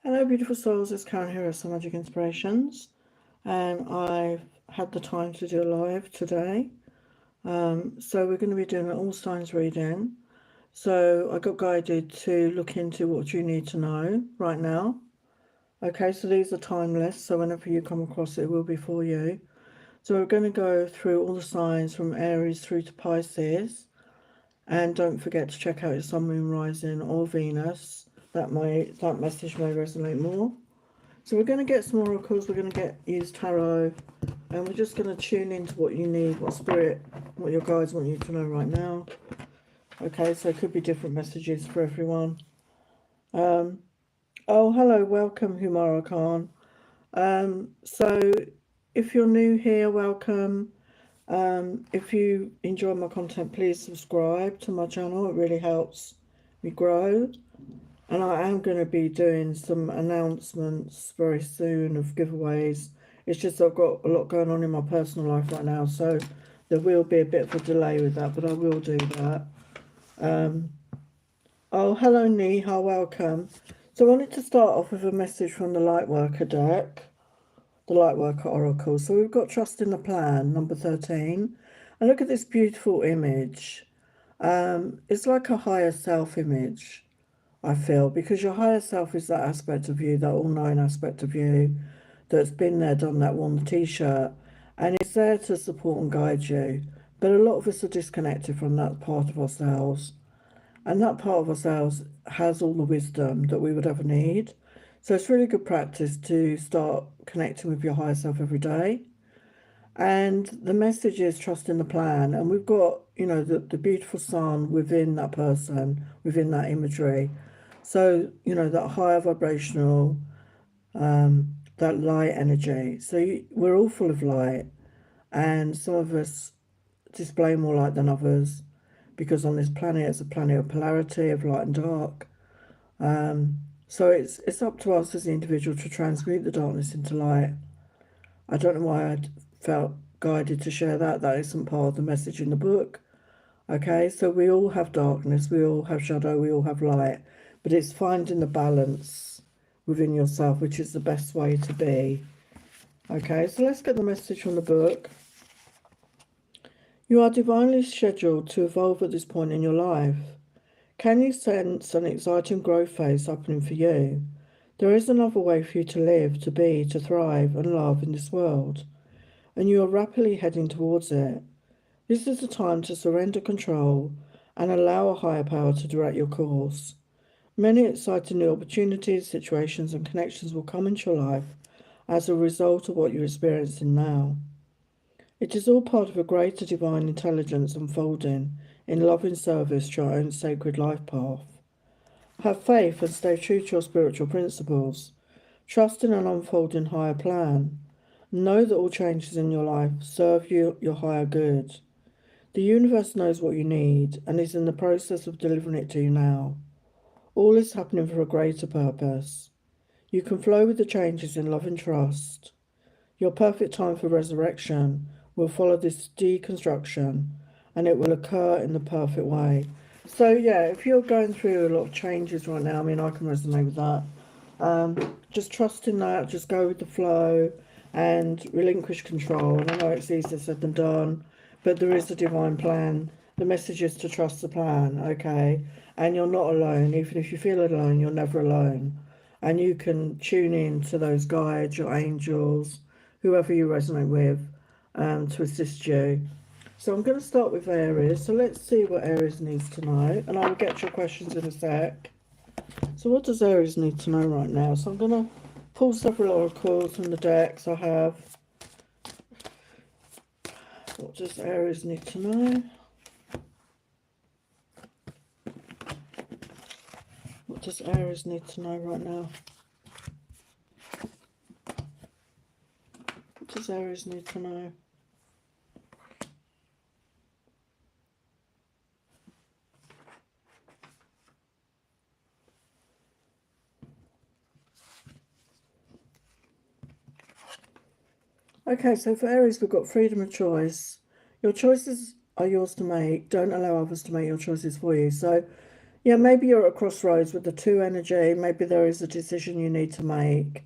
Hello, beautiful souls. It's Karen here at Some Magic Inspirations, and I've had the time to do a live today. So we're going to be doing an all signs reading. So I got guided to look into what you need to know right now. Okay, so these are timeless, so whenever you come across it, it will be for you. So we're going to go through all the signs from Aries through to Pisces, and don't forget to check out your Sun, Moon, Rising, or Venus. That message may resonate more. So we're going to get some oracles, we're going to use tarot, and we're just going to tune into what you need, what spirit, what your guides want you to know right now. Okay, so it could be different messages for everyone. Oh, hello, welcome, Humara Khan. So if you're new here, welcome. If you enjoy my content, please subscribe to my channel. It really helps me grow. And I am going to be doing some announcements very soon of giveaways. It's just I've got a lot going on in my personal life right now, so there will be a bit of a delay with that, but I will do that. Oh, hello, Neha, welcome. So I wanted to start off with a message from the Lightworker deck, the Lightworker Oracle. So we've got Trust in the Plan, number 13. And look at this beautiful image. It's like a higher self image. I feel, because your higher self is that aspect of you, that all-knowing aspect of you that's been there, done that, worn the t-shirt, and it's there to support and guide you. But a lot of us are disconnected from that part of ourselves, and that part of ourselves has all the wisdom that we would ever need. So it's really good practice to start connecting with your higher self every day. And the message is trust in the plan. And we've got, you know, the beautiful sun within that person, within that imagery. So, you know, that higher vibrational, that light energy. So we're all full of light, and some of us display more light than others, because on this planet, it's a planet of polarity, of light and dark. So it's up to us as the individual to transmute the darkness into light. I don't know why I felt guided to share that. That isn't part of the message in the book. Okay, so we all have darkness, we all have shadow, we all have light, but it's finding the balance within yourself, which is the best way to be. Okay, so let's get the message from the book. You are divinely scheduled to evolve at this point in your life. Can you sense an exciting growth phase happening for you? There is another way for you to live, to be, to thrive and love in this world, and you are rapidly heading towards it. This is the time to surrender control and allow a higher power to direct your course. Many exciting new opportunities, situations, and connections will come into your life as a result of what you're experiencing now. It is all part of a greater divine intelligence unfolding in loving service to your own sacred life path. Have faith and stay true to your spiritual principles. Trust in an unfolding higher plan. Know that all changes in your life serve your higher good. The universe knows what you need and is in the process of delivering it to you now. All is happening for a greater purpose. You can flow with the changes in love and trust. Your perfect time for resurrection will follow this deconstruction, and it will occur in the perfect way. So yeah, if you're going through a lot of changes right now, I mean, I can resonate with that. Just trust in that, just go with the flow and relinquish control. And I know it's easier said than done, but there is a divine plan. The message is to trust the plan, okay? And you're not alone. Even if you feel alone, you're never alone. And you can tune in to those guides, your angels, whoever you resonate with, to assist you. So I'm going to start with Aries. So let's see what Aries needs to know. And I'll get your questions in a sec. So what does Aries need to know right now? So I'm going to pull several oracles from the decks I have. What does Aries need to know? What does Aries need to know right now? What does Aries need to know? Okay, so for Aries, we've got freedom of choice. Your choices are yours to make. Don't allow others to make your choices for you. So Yeah, maybe you're at a crossroads with the 2 energy. Maybe there is a decision you need to make.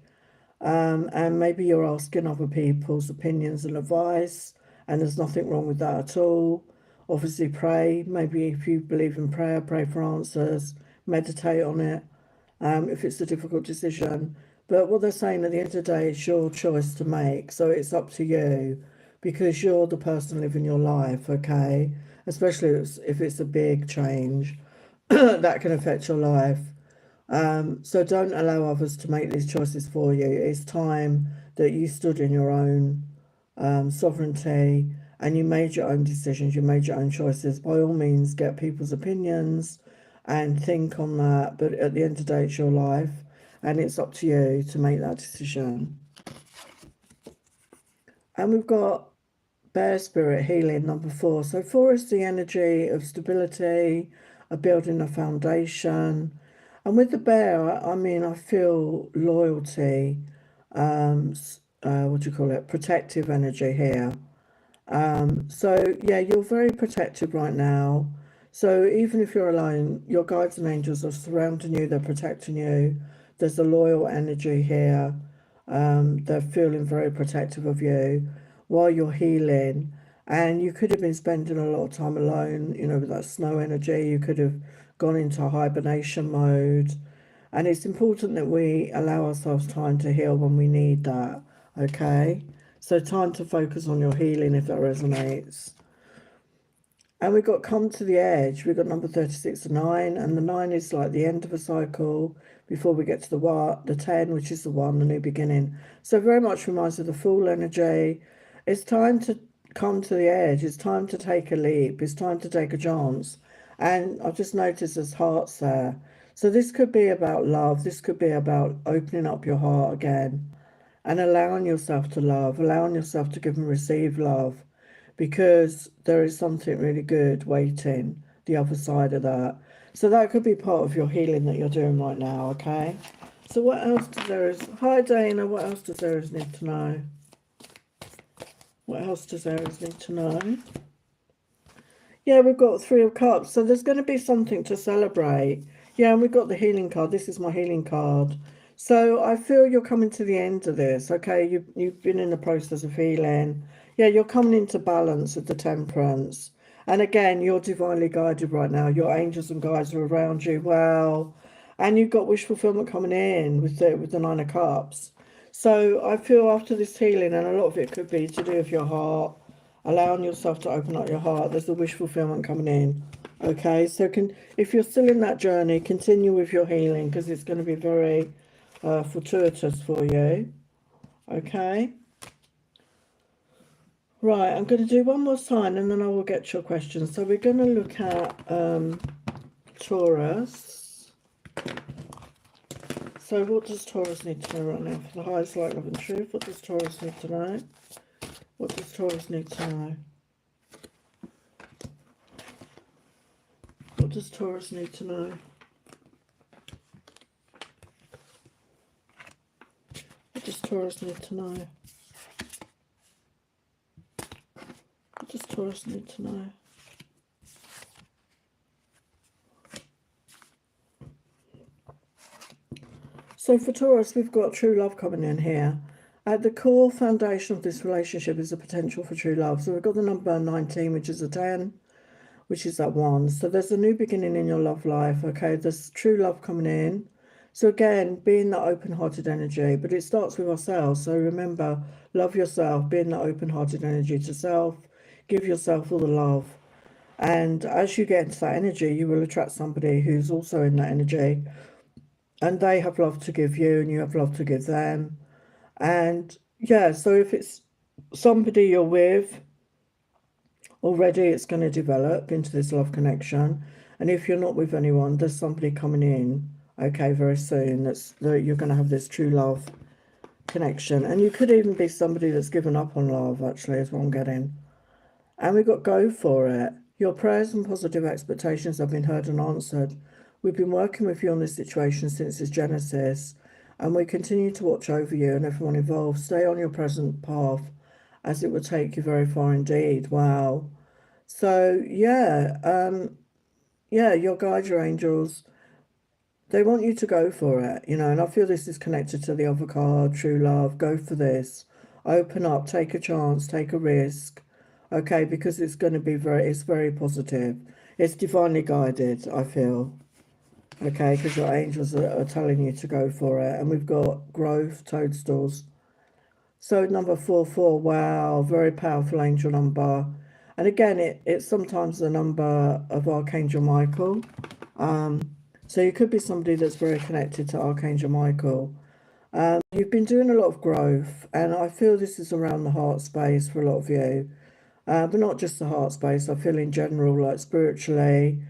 And maybe you're asking other people's opinions and advice, and there's nothing wrong with that at all. Obviously, pray. Maybe if you believe in prayer, pray for answers, meditate on it, if it's a difficult decision. But what they're saying at the end of the day, it's your choice to make. So it's up to you because you're the person living your life, okay? Especially if it's a big change that can affect your life. So don't allow others to make these choices for you. It's time that you stood in your own sovereignty and you made your own decisions, you made your own choices. By all means, get people's opinions and think on that. But at the end of the day, it's your life and it's up to you to make that decision. And we've got Bear Spirit Healing, number 4. So 4 is the energy of stability, of building a foundation. And with the bear, I mean, I feel loyalty, what do you call it? Protective energy here. So yeah, you're very protected right now. So even if you're alone, your guides and angels are surrounding you, they're protecting you. There's a loyal energy here. They're feeling very protective of you while you're healing. And you could have been spending a lot of time alone, you know, with that snow energy. You could have gone into hibernation mode. And it's important that we allow ourselves time to heal when we need that, okay? So time to focus on your healing if that resonates. And we've got come to the edge. We've got number 36 to 9. And the 9 is like the end of a cycle before we get to the 10, which is the 1, the new beginning. So very much reminds of the Fool energy. It's time to come to the edge. It's time to take a leap. It's time to take a chance. And I've just noticed there's hearts there. So this could be about love. This could be about opening up your heart again and allowing yourself to love, allowing yourself to give and receive love, because there is something really good waiting the other side of that. So that could be part of your healing that you're doing right now, okay? So what else does Aries... Hi, Dana. What else does Aries need to know? What else does Aries need to know? Yeah, we've got 3 of Cups. So there's going to be something to celebrate. Yeah, and we've got the healing card. This is my healing card. So I feel you're coming to the end of this, okay? You've been in the process of healing. Yeah, you're coming into balance with the Temperance. And again, you're divinely guided right now. Your angels and guides are around you well. And you've got wish fulfillment coming in with the 9 of Cups. So I feel after this healing, and a lot of it could be to do with your heart, allowing yourself to open up your heart. There's the wish fulfillment coming in. Okay, so if you're still in that journey, continue with your healing because it's going to be very fortuitous for you. Okay. Right, I'm going to do one more sign and then I will get your questions. So we're going to look at Taurus. So what does Taurus need to know right now for the highest light, love and truth? What does Taurus need to know? What does Taurus need to know? What does Taurus need to know? What does Taurus need to know? What does Taurus need to know? So for Taurus, we've got true love coming in here. At the core foundation of this relationship is the potential for true love. So we've got the number 19, which is a 10, which is that 1. So there's a new beginning in your love life, okay? There's true love coming in. So again, being that open-hearted energy, but it starts with ourselves. So remember, love yourself, being that open-hearted energy to self, give yourself all the love. And as you get into that energy, you will attract somebody who's also in that energy. And they have love to give you and you have love to give them. And yeah, so if it's somebody you're with already, it's going to develop into this love connection. And if you're not with anyone, there's somebody coming in, okay, very soon that you're going to have this true love connection. And you could even be somebody that's given up on love, actually, is what I'm getting. And we've got go for it. Your prayers and positive expectations have been heard and answered. We've been working with you on this situation since its genesis, and we continue to watch over you and everyone involved. Stay on your present path, as it will take you very far indeed. Wow. So, yeah, yeah, your guides, your angels, they want you to go for it, you know, and I feel this is connected to the other card, true love. Go for this. Open up, take a chance, take a risk. Okay, because it's going to be it's very positive. It's divinely guided, I feel. Okay, because your angels are telling you to go for it. And we've got growth, toadstools. So number 44, wow, very powerful angel number. And again, it's sometimes the number of Archangel Michael. So you could be somebody that's very connected to Archangel Michael. You've been doing a lot of growth, and I feel this is around the heart space for a lot of you. But not just the heart space, I feel in general, like spiritually.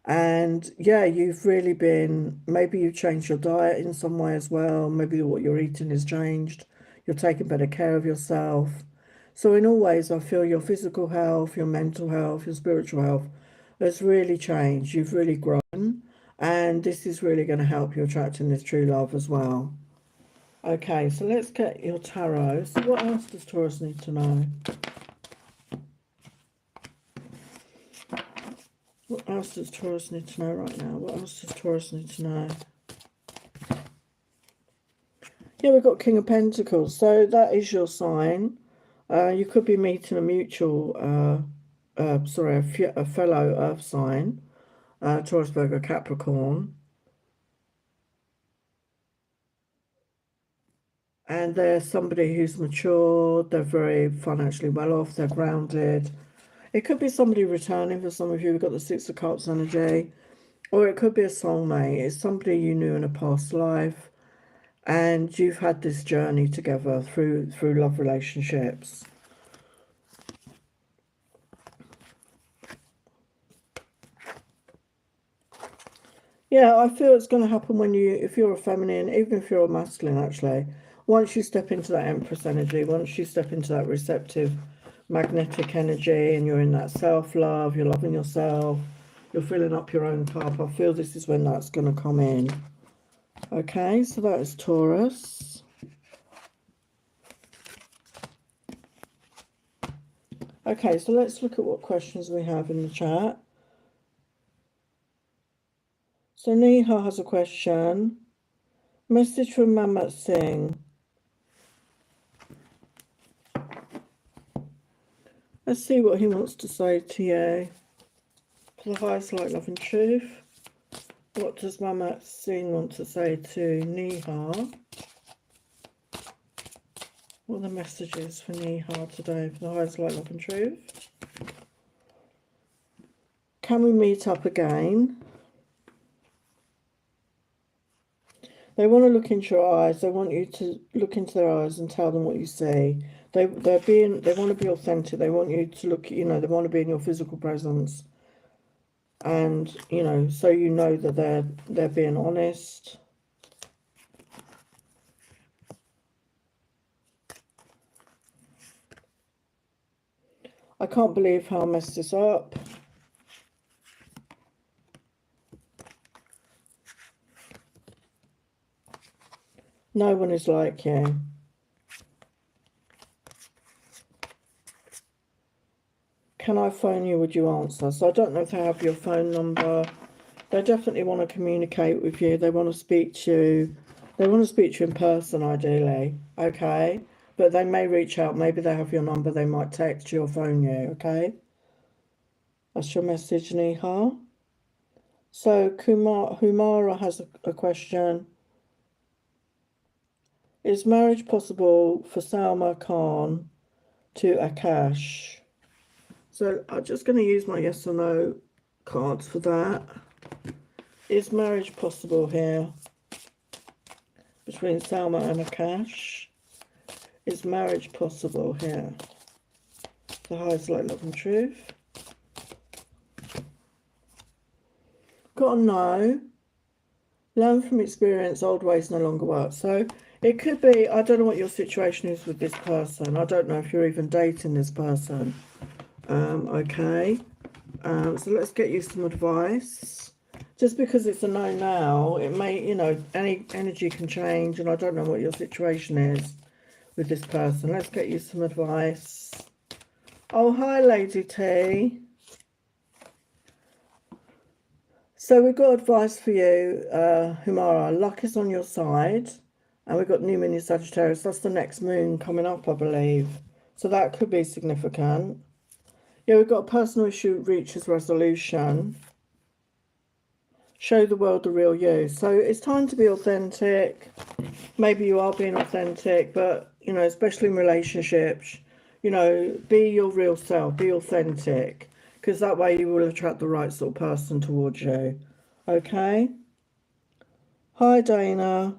And yeah, you've really been, maybe you've changed your diet in some way as well. Maybe what you're eating has changed. You're taking better care of yourself. So in all ways, I feel your physical health, your mental health, your spiritual health has really changed. You've really grown. And this is really going to help you attracting this true love as well. Okay, so let's get your tarot. So what else does Taurus need to know? What else does Taurus need to know right now? What else does Taurus need to know? Yeah, we've got King of Pentacles. So that is your sign. You could be meeting a mutual, a fellow earth sign, Taurus, Virgo, Capricorn. And they're somebody who's mature, they're very financially well off, they're grounded. It could be somebody returning for some of you. We've got the Six of Cups energy. Or it could be a soulmate. It's somebody you knew in a past life. And you've had this journey together through love relationships. Yeah, I feel it's going to happen when if you're a feminine, even if you're a masculine, actually, once you step into that Empress energy, once you step into that receptive, magnetic energy, and you're in that self-love, you're loving yourself, you're filling up your own cup, I feel this is when that's going to come in. Okay, so that is Taurus. Okay, so let's look at what questions we have in the chat. So Neha has a question. Message from Mamat Singh. Let's see what he wants to say to you. For the highest light, love and truth. What does Mamat Singh want to say to Neha? What are the messages for Neha today for the highest light, love and truth? Can we meet up again? They want to look into your eyes. They want you to look into their eyes and tell them what you see. They want to be authentic. They want you to look, you know, they want to be in your physical presence. And, you know, so you know that they're being honest. I can't believe how I messed this up. No one is like you. Can I phone you? Would you answer? So I don't know if they have your phone number. They definitely want to communicate with you. They want to speak to you. They want to speak to you in person, ideally. Okay? But they may reach out. Maybe they have your number. They might text you or phone you. Okay? That's your message, Neha. So Humara has a question. Is marriage possible for Salma Khan to Akash? So I'm just going to use my yes or no cards for that. Is marriage possible here between Salma and Akash? Is marriage possible here? The highest light, love and truth. Got to know. Learn from experience, old ways no longer work. So it could be, I don't know what your situation is with this person. I don't know if you're even dating this person. Okay. So let's get you some advice. Just because it's a no now, it may, you know, any energy can change, and I don't know what your situation is with this person. Let's get you some advice. Oh, hi, Lady T. So we've got advice for you, Humara. Luck is on your side. And we've got New Moon in Sagittarius. That's the next moon coming up, I believe. So that could be significant. Yeah, we've got a personal issue reaches resolution. Show the world the real you. So it's time to be authentic. Maybe you are being authentic, but, you know, especially in relationships, you know, be your real self, be authentic, because that way you will attract the right sort of person towards you. Okay? Hi, Dana.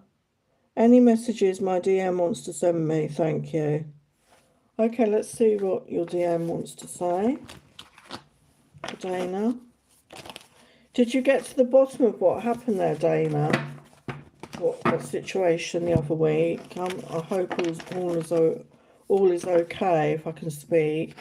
Any messages my DM wants to send me? Thank you. Okay, let's see what your DM wants to say. Dana. Did you get to the bottom of what happened there, Dana? What situation the other week? I hope all is okay, if I can speak.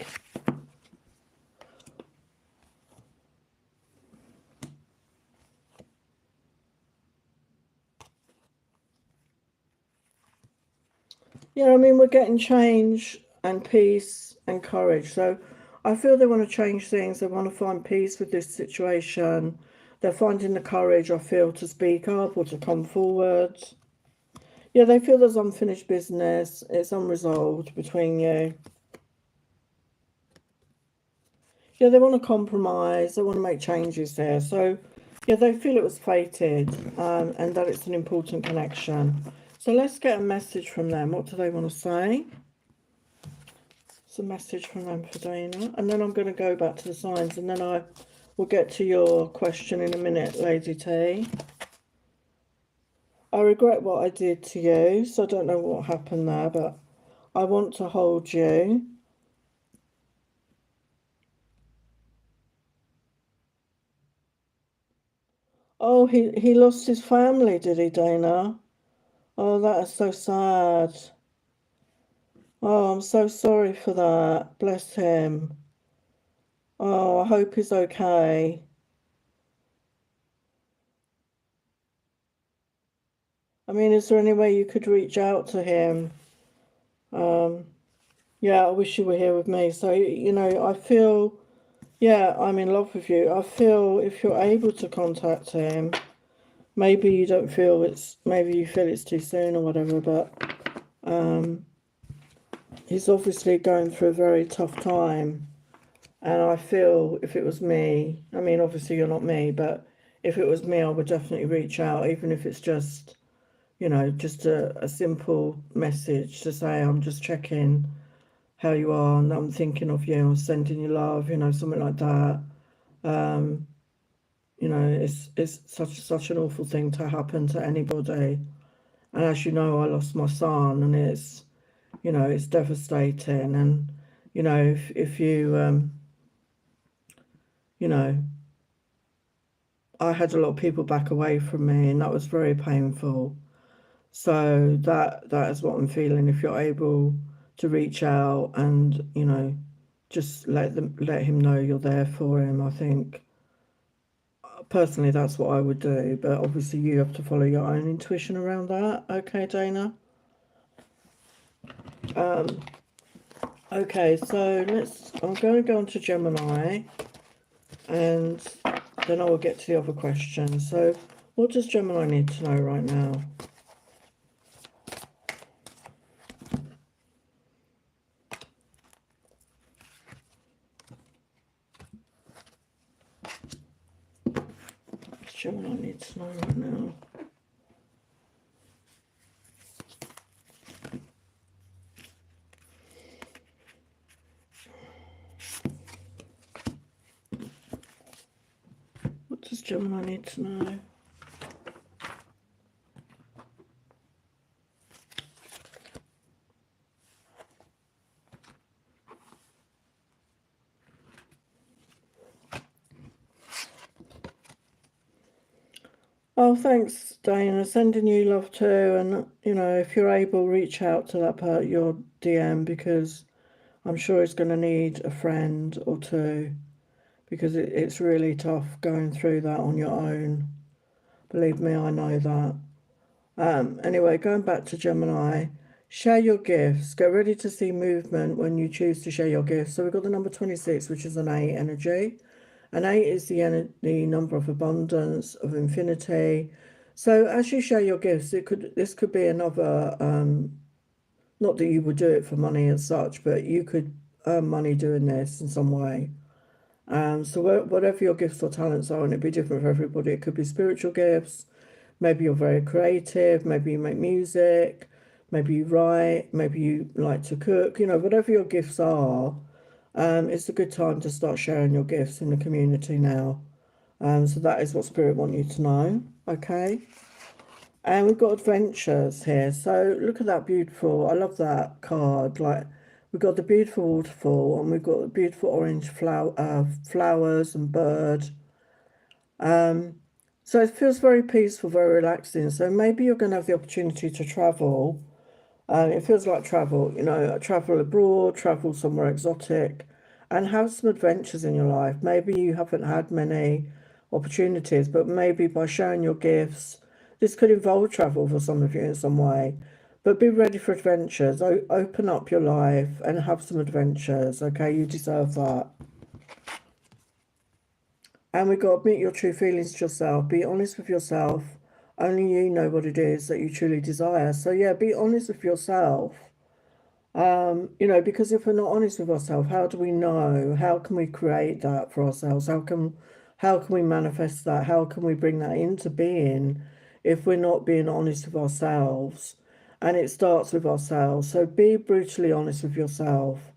Yeah, I mean, we're getting change and peace and courage. So I feel they want to change things. They want to find peace with this situation. They're finding the courage, I feel, to speak up or to come forward. Yeah, they feel there's unfinished business. It's unresolved between you. Yeah, they want to compromise. They want to make changes there. So, yeah, they feel it was fated and that it's an important connection. So let's get a message from them. What do they want to say? It's a message from them for Dana. And then I'm going to go back to the signs and then I will get to your question in a minute, Lady T. I regret what I did to you, so I don't know what happened there, but I want to hold you. Oh, he lost his family, did he, Dana? Oh, that is so sad. Oh, I'm so sorry for that. Bless him. Oh, I hope he's okay. I mean, is there any way you could reach out to him? Yeah, I wish you were here with me. So, you know, I feel, yeah, I'm in love with you. I feel if you're able to contact him, maybe you don't feel maybe you feel it's too soon or whatever, but he's obviously going through a very tough time. And I feel if it was me, I mean, obviously you're not me, but if it was me, I would definitely reach out, even if it's just, you know, just a simple message to say, I'm just checking how you are and I'm thinking of you, I'm sending you love, you know, something like that. You know, it's such an awful thing to happen to anybody. And as you know, I lost my son and it's, you know, it's devastating. And, you know, if you, you know, I had a lot of people back away from me and that was very painful. So that is what I'm feeling. If you're able to reach out and, you know, just let him know you're there for him, I think personally that's what I would do. But obviously you have to follow your own intuition around that. Okay, Dana? Okay, so I'm going to go on to Gemini and then I will get to the other questions. So what does Gemini need to know right now? Gemini needs to know right now. What does Gemini need to know? Oh, thanks, Diana. Sending you love too. And, you know, if you're able, reach out to that part, your DM, because I'm sure it's going to need a friend or two, because it's really tough going through that on your own. Believe me, I know that. Anyway, going back to Gemini, share your gifts. Get ready to see movement when you choose to share your gifts. So we've got the number 26, which is an 8 energy. And 8 is the number of abundance, of infinity. So as you share your gifts, this could be another, not that you would do it for money as such, but you could earn money doing this in some way. So whatever your gifts or talents are, and it'd be different for everybody. It could be spiritual gifts. Maybe you're very creative. Maybe you make music. Maybe you write. Maybe you like to cook. You know, whatever your gifts are, it's a good time to start sharing your gifts in the community now. So that is what Spirit want you to know. Okay. And we've got adventures here. So look at that beautiful. I love that card. Like, we've got the beautiful waterfall, and we've got the beautiful orange flowers and bird. So it feels very peaceful, very relaxing. So maybe you're going to have the opportunity to travel. It feels like travel, you know, travel abroad, travel somewhere exotic, and have some adventures in your life. Maybe you haven't had many opportunities, but maybe by sharing your gifts, this could involve travel for some of you in some way. But be ready for adventures. Open up your life and have some adventures, okay? You deserve that. And we've got to meet your true feelings to yourself. Be honest with yourself. Only you know what it is that you truly desire. So yeah, be honest with yourself. You know, because if we're not honest with ourselves, how do we know? How can we create that for ourselves? How can we manifest that? How can we bring that into being if we're not being honest with ourselves? And it starts with ourselves. So be brutally honest with yourself,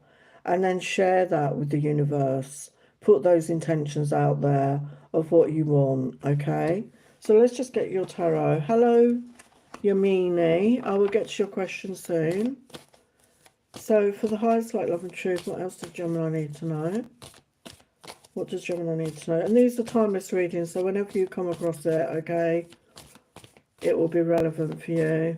and then share that with the universe. Put those intentions out there of what you want, okay? So let's just get your tarot. Hello, Yamini. I will get to your question soon. So for the highest light, love and truth, what else does Gemini need to know? What does Gemini need to know? And these are timeless readings, so whenever you come across it, okay, it will be relevant for you.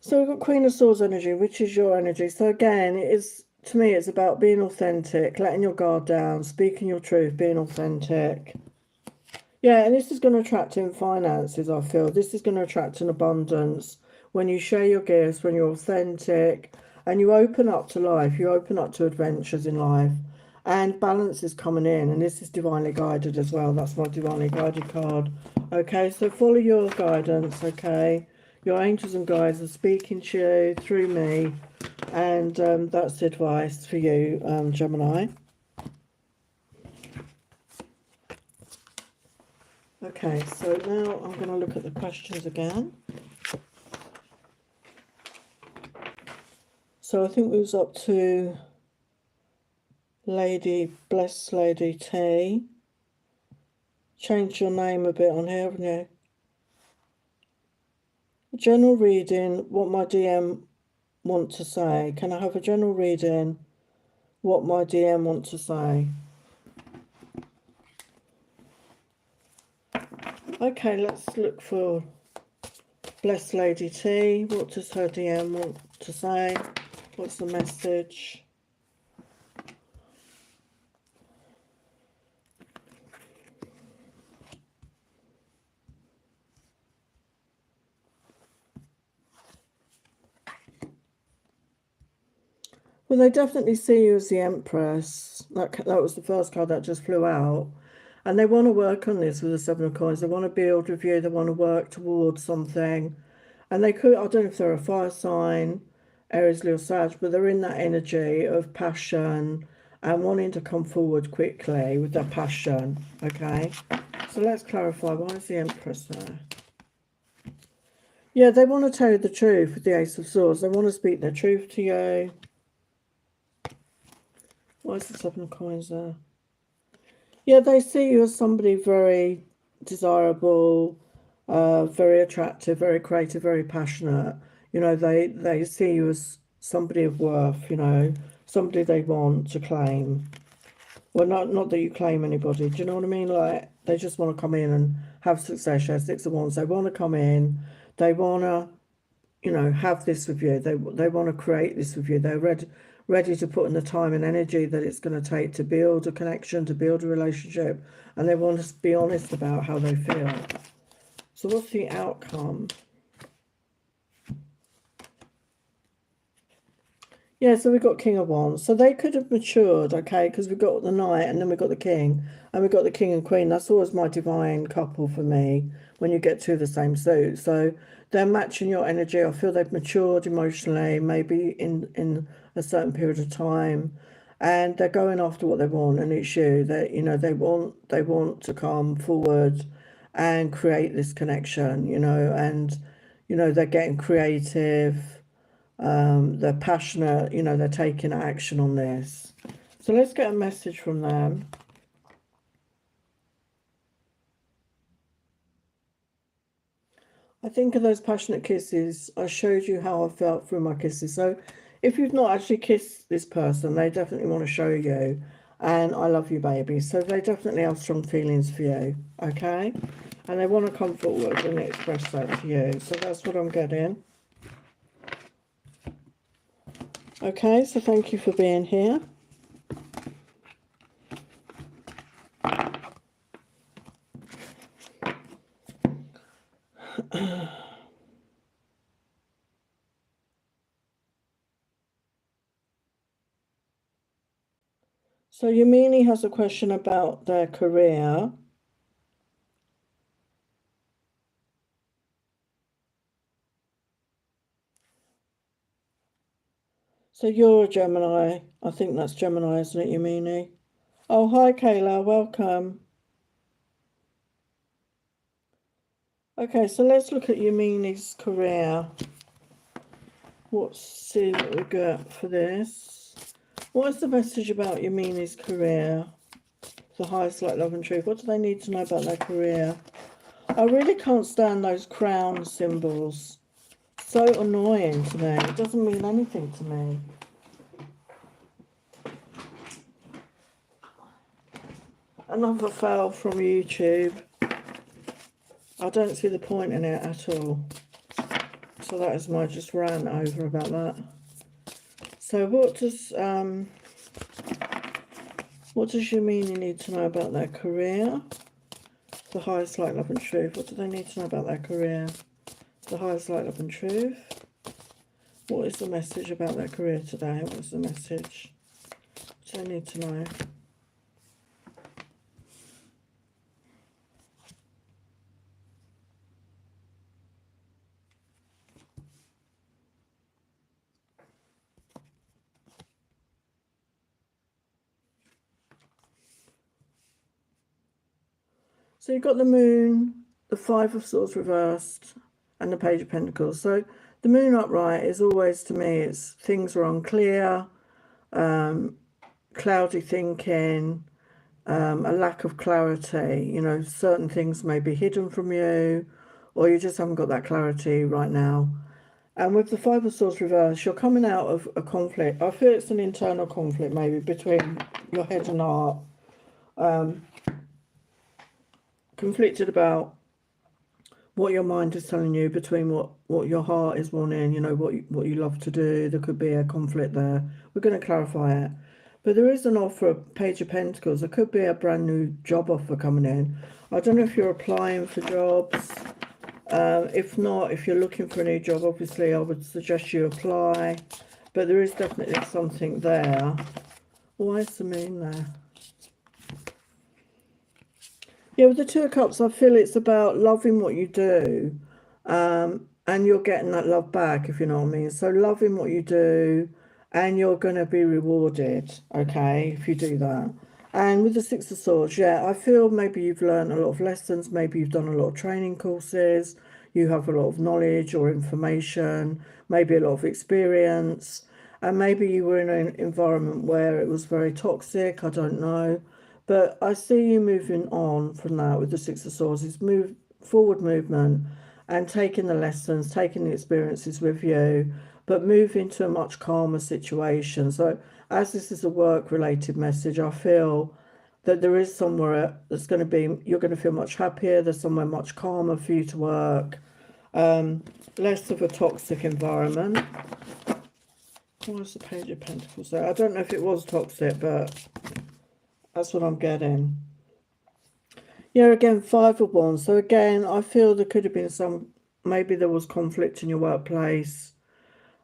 So we've got Queen of Swords energy, which is your energy. So again, it is, to me, it's about being authentic, letting your guard down, speaking your truth, being authentic. Yeah, and this is going to attract in finances, I feel. This is going to attract an abundance. When you share your gifts, when you're authentic, and you open up to life, you open up to adventures in life, and balance is coming in, and this is divinely guided as well. That's my divinely guided card. Okay, so follow your guidance, okay? Your angels and guides are speaking to you through me, and that's the advice for you, Gemini. Okay, so now I'm going to look at the questions again. So I think we was up to Blessed Lady T. Changed your name a bit on here, haven't you? General reading, what my DM want to say. Can I have a general reading, what my DM want to say? Okay, let's look for Blessed Lady T. What does her DM want to say? What's the message? Well, they definitely see you as the Empress. That was the first card that just flew out. And they want to work on this with the Seven of Coins. They want to build with you. They want to work towards something. And they could, I don't know if they're a fire sign, Aries, Leo, Sag, but they're in that energy of passion and wanting to come forward quickly with their passion, okay? So let's clarify, why is the Empress there? Yeah, they want to tell you the truth with the Ace of Swords. They want to speak their truth to you. Why is the Seven of Coins there? Yeah, they see you as somebody very desirable, very attractive, very creative, very passionate. You know, they see you as somebody of worth, you know, somebody they want to claim. Well, not that you claim anybody, do you know what I mean? Like, they just want to come in and have success. Yeah, Six of Wands, they want to come in, they want to, you know, have this with you. They want to create this with you. They're ready to put in the time and energy that it's going to take to build a connection, to build a relationship, and they want to be honest about how they feel. So what's the outcome? Yeah, so we've got King of Wands. So they could have matured, okay, because we've got the Knight and then we've got the King. And we've got the King and Queen. That's always my divine couple for me when you get two of the same suit. So they're matching your energy. I feel they've matured emotionally, maybe in a certain period of time. And they're going after what they want, and it's you. They want to come forward and create this connection, and they're getting creative. They're passionate, they're taking action on this. So let's get a message from them. I think of those passionate kisses. I showed you how I felt through my kisses. So if you've not actually kissed this person, they definitely want to show you. And I love you, baby. So they definitely have strong feelings for you, okay? And they want to come forward and express that to you. So that's what I'm getting. Okay, so thank you for being here. So Yamini has a question about their career. So you're a Gemini. I think that's Gemini, isn't it, Yamini? Oh, hi, Kayla. Welcome. Okay, so let's look at Yamini's career. See what we get for this. What is the message about Yamini's career? The highest light, love and truth. What do they need to know about their career? I really can't stand those crown symbols. So annoying to me. It doesn't mean anything to me. Another fail from YouTube. I don't see the point in it at all. So that is my just rant over about that. So what does Yamini need to know about their career? The highest light, love and truth. What do they need to know about their career? The highest light, love and truth. What is the message about their career today? What is the message? What do they need to know? So you've got the Moon, the Five of Swords reversed, and the Page of Pentacles. So the Moon upright is always, to me, it's things are unclear, cloudy thinking, a lack of clarity. Certain things may be hidden from you, or you just haven't got that clarity right now. And with the Five of Swords reversed, you're coming out of a conflict. I feel it's an internal conflict maybe between your head and heart. Conflicted about what your mind is telling you, between what your heart is wanting, what you love to do. There could be a conflict there. We're going to clarify it. But there is an offer, a Page of Pentacles. There could be a brand new job offer coming in. I don't know if you're applying for jobs. If not, if you're looking for a new job, obviously I would suggest you apply. But there is definitely something there. Why is the Moon there? Yeah, with the Two of Cups, I feel it's about loving what you do, and you're getting that love back, if you know what I mean. So loving what you do, and you're going to be rewarded, okay, if you do that. And with the Six of Swords, yeah, I feel maybe you've learned a lot of lessons, maybe you've done a lot of training courses, you have a lot of knowledge or information, maybe a lot of experience, and maybe you were in an environment where it was very toxic, I don't know. But I see you moving on from that with the Six of Swords. It's forward movement and taking the lessons, taking the experiences with you, but move into a much calmer situation. So as this is a work-related message, I feel that there is somewhere that's going to be, you're going to feel much happier. There's somewhere much calmer for you to work. Less of a toxic environment. What's the Page of Pentacles there? I don't know if it was toxic, but that's what I'm getting. Yeah, again, Five of Wands. So again, I feel there could have been maybe there was conflict in your workplace.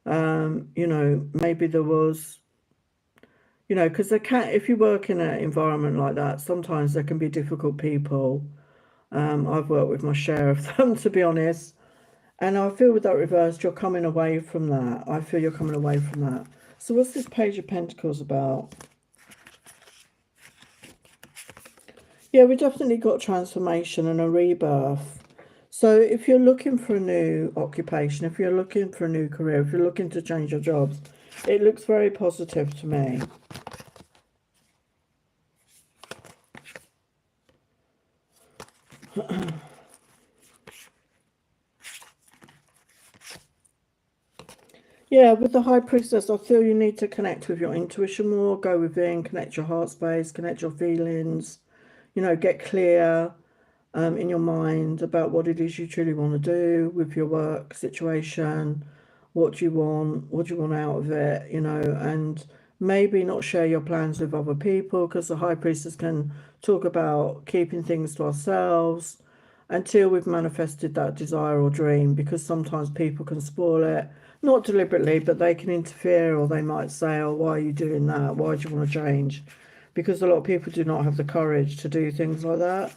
You know, maybe there was, you know, because there can, if you work in an environment like that, sometimes there can be difficult people. I've worked with my share of them, to be honest. And I feel with that reversed, you're coming away from that. I feel you're coming away from that. So what's this Page of Pentacles about? Yeah, we definitely got transformation and a rebirth. So if you're looking for a new occupation, if you're looking for a new career, if you're looking to change your jobs, it looks very positive to me. Yeah, with the High Priestess, I feel you need to connect with your intuition more, go within, connect your heart space, connect your feelings, you know, get clear in your mind about what it is you truly want to do with your work situation, what do you want out of it, you know, and maybe not share your plans with other people, because the High Priestess can talk about keeping things to ourselves until we've manifested that desire or dream, because sometimes people can spoil it, not deliberately, but they can interfere, or they might say, oh, why are you doing that? Why do you want to change? Because a lot of people do not have the courage to do things like that.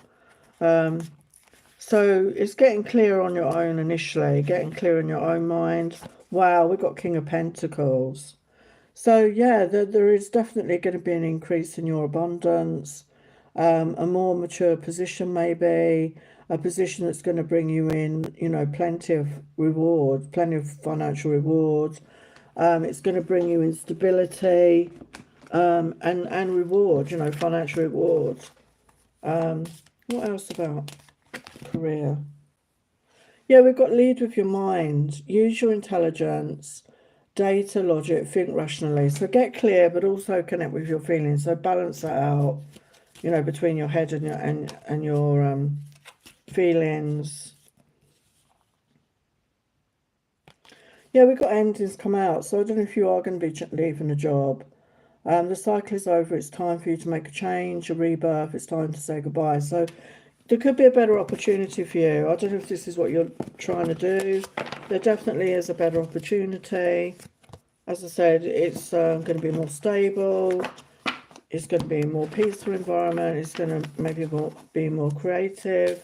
So it's getting clear on your own initially, getting clear in your own mind. Wow, we've got King of Pentacles. So yeah, there is definitely going to be an increase in your abundance, a more mature position maybe, a position that's going to bring you in, you know, plenty of rewards, plenty of financial rewards. It's going to bring you in stability, and reward, you know, financial rewards. What else about career? Yeah, we've got lead with your mind, use your intelligence, data, logic, think rationally. So get clear, but also connect with your feelings. So balance that out, you know, between your head and your feelings. Yeah, we've got endings come out. So I don't know if you are going to be leaving a job. The cycle is over. It's time for you to make a change, a rebirth. It's time to say goodbye. So there could be a better opportunity for you. I don't know if this is what you're trying to do. There definitely is a better opportunity. As I said, it's going to be more stable. It's going to be a more peaceful environment. It's going to maybe be more creative.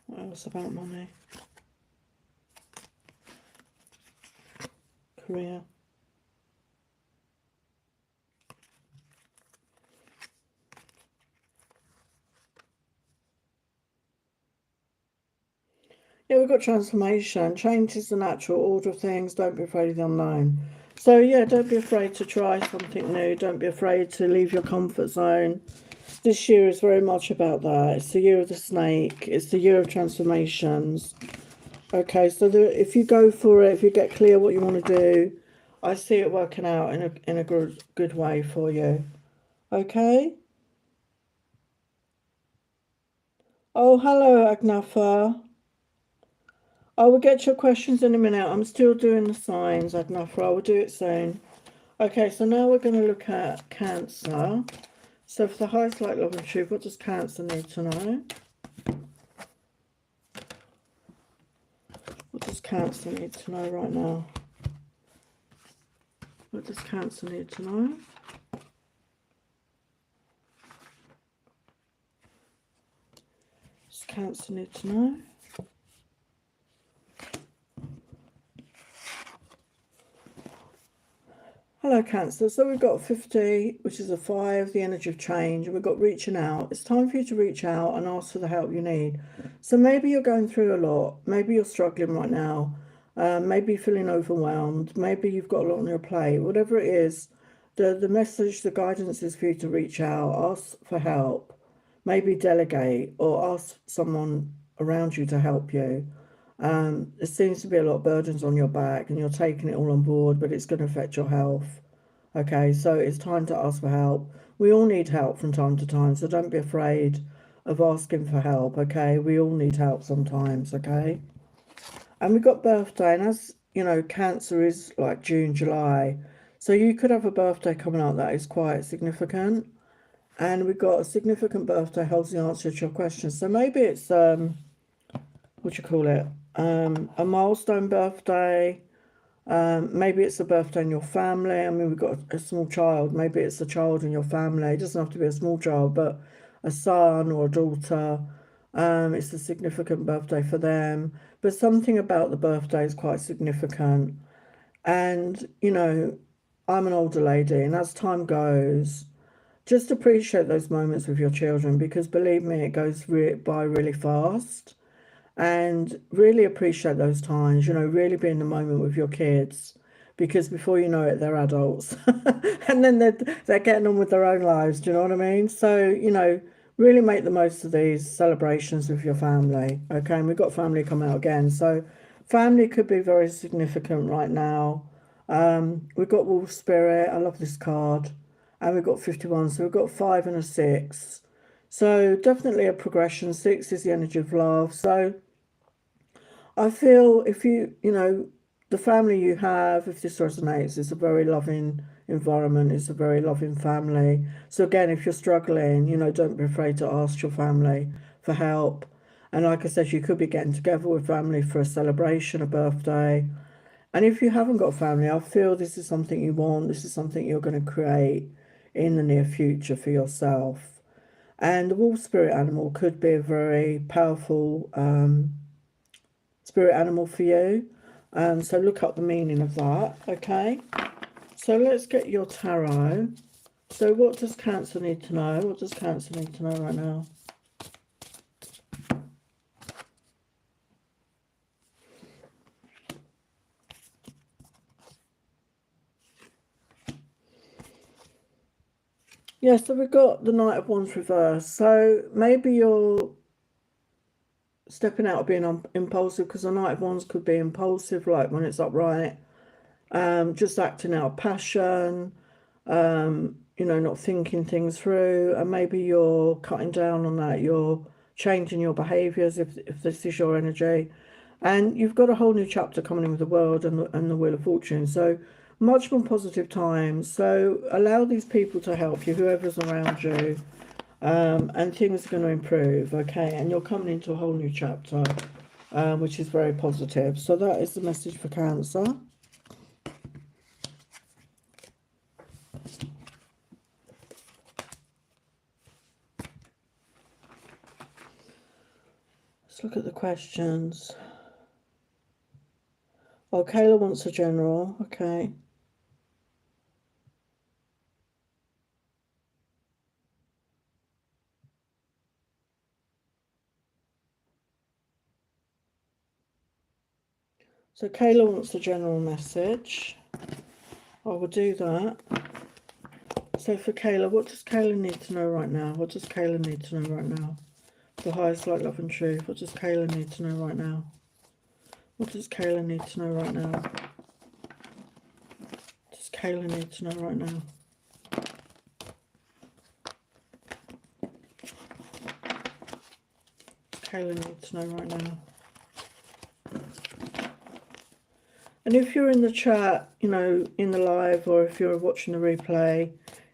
What else about money? Career. Yeah, we've got transformation. Change is the natural order of things. Don't be afraid of the unknown. So yeah, don't be afraid to try something new. Don't be afraid to leave your comfort zone. This year is very much about that. It's the year of the snake. It's the year of transformations. Okay, so if you go for it, if you get clear what you want to do, I see it working out in a good way for you. Okay. Oh, hello, Agnafa. I will get your questions in a minute. I'm still doing the signs, Agnafa. I will do it soon. Okay, so now we're going to look at Cancer. So for the highest light, love and truth, what does Cancer need to know? What does Cancer need to know right now? What does Cancer need to know? Does Cancer need to know? Hello, Cancer. So we've got 50, which is a 5, the energy of change. We've got reaching out. It's time for you to reach out and ask for the help you need. So maybe you're going through a lot. Maybe you're struggling right now. Maybe you're feeling overwhelmed. Maybe you've got a lot on your plate. Whatever it is, the message, the guidance is for you to reach out, ask for help, maybe delegate, or ask someone around you to help you. There seems to be a lot of burdens on your back and you're taking it all on board, but it's going to affect your health. Okay, so it's time to ask for help. We all need help from time to time, so don't be afraid of asking for help, okay? We all need help sometimes, okay? And we've got birthday, and as you know, Cancer is like June, July. So you could have a birthday coming up that is quite significant. And we've got a significant birthday holds the answer to your question. So maybe it's what do you call it? A milestone birthday. Maybe it's a birthday in your family. I mean, we've got a small child. Maybe it's a child in your family. It doesn't have to be a small child, but a son or a daughter. It's a significant birthday for them. But something about the birthday is quite significant. And, you know, I'm an older lady, and as time goes, just appreciate those moments with your children because believe me, it goes by really fast. And really appreciate those times, you know, really be in the moment with your kids because before you know it, they're adults and then they're getting on with their own lives. Do you know what I mean? So, you know, really make the most of these celebrations with your family. Okay. And we've got family come out again. So family could be very significant right now. We've got Wolf Spirit. I love this card. And we've got 51. So we've got 5 and a 6. So definitely a progression. 6 is the energy of love. So I feel if you know, the family you have, if this resonates, it's a very loving environment, it's a very loving family. So again, if you're struggling, you know, don't be afraid to ask your family for help. And like I said, you could be getting together with family for a celebration, a birthday. And if you haven't got family, I feel this is something you want, this is something you're going to create in the near future for yourself. And the wolf spirit animal could be a very powerful spirit animal for you. So look up the meaning of that, okay? So let's get your tarot. So what does Cancer need to know? What does Cancer need to know right now? Yeah, so we've got the Knight of Wands reversed. So maybe you're stepping out of being impulsive because the Knight of Wands could be impulsive, like when it's upright. Just acting out of passion, you know, not thinking things through, and maybe you're cutting down on that, you're changing your behaviours if this is your energy. And you've got a whole new chapter coming in with the world and the Wheel of Fortune. So much more positive times. So allow these people to help you, whoever's around you, and things are going to improve, okay? And you're coming into a whole new chapter, which is very positive. So that is the message for Cancer. Let's look at the questions. Oh, Kayla wants a general. Okay. So Kayla wants a general message. I will do that. So for Kayla, what does Kayla need to know right now? What does Kayla need to know right now? The highest light, love and truth. What does Kayla need to know right now? What does Kayla need to know right now? What does Kayla need to know right now? Kayla needs to know right now. And if you're in the chat, you know, in the live, or if you're watching the replay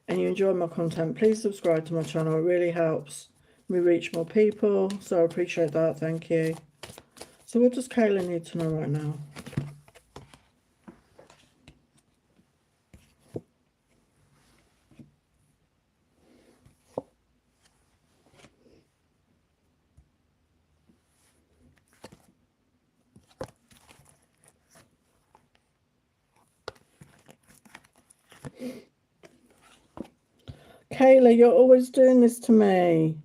and you enjoy my content, please subscribe to my channel. It really helps me reach more people. So I appreciate that. Thank you. So what does Kayla need to know right now? Kayla, you're always doing this to me.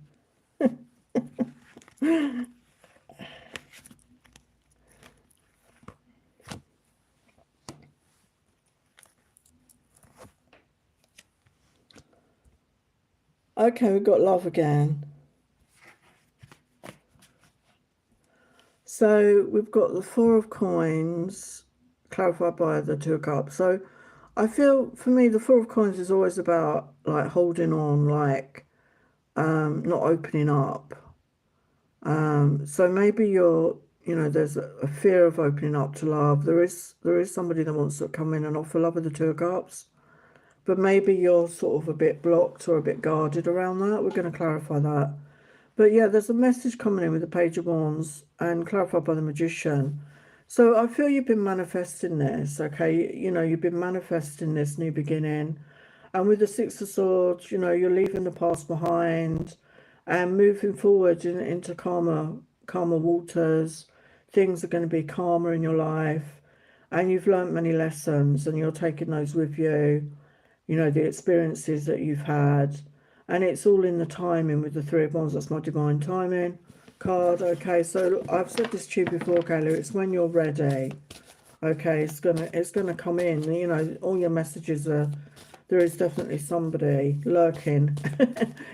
Okay, we've got love again. So we've got the Four of Coins, clarified by the Two of Cups. So I feel, for me, the Four of Coins is always about, like, holding on, like, not opening up. So maybe you're, you know, there's a fear of opening up to love. There is somebody that wants to come in and offer love with the Two of Cups. but maybe you're sort of a bit blocked or a bit guarded around that. We're going to clarify that. But yeah, there's a message coming in with the Page of Wands and clarified by the Magician. So I feel you've been manifesting this, okay? You know, you've been manifesting this new beginning. And with the Six of Swords, you know, you're leaving the past behind and moving forward into calmer waters. Things are going to be calmer in your life. And you've learnt many lessons and you're taking those with you, you know, the experiences that you've had. And it's all in the timing with the Three of Wands. That's my divine timing card. Okay, so I've said this to you before, Kayla. It's when you're ready. Okay, it's gonna come in. You know, all your messages are. There is definitely somebody lurking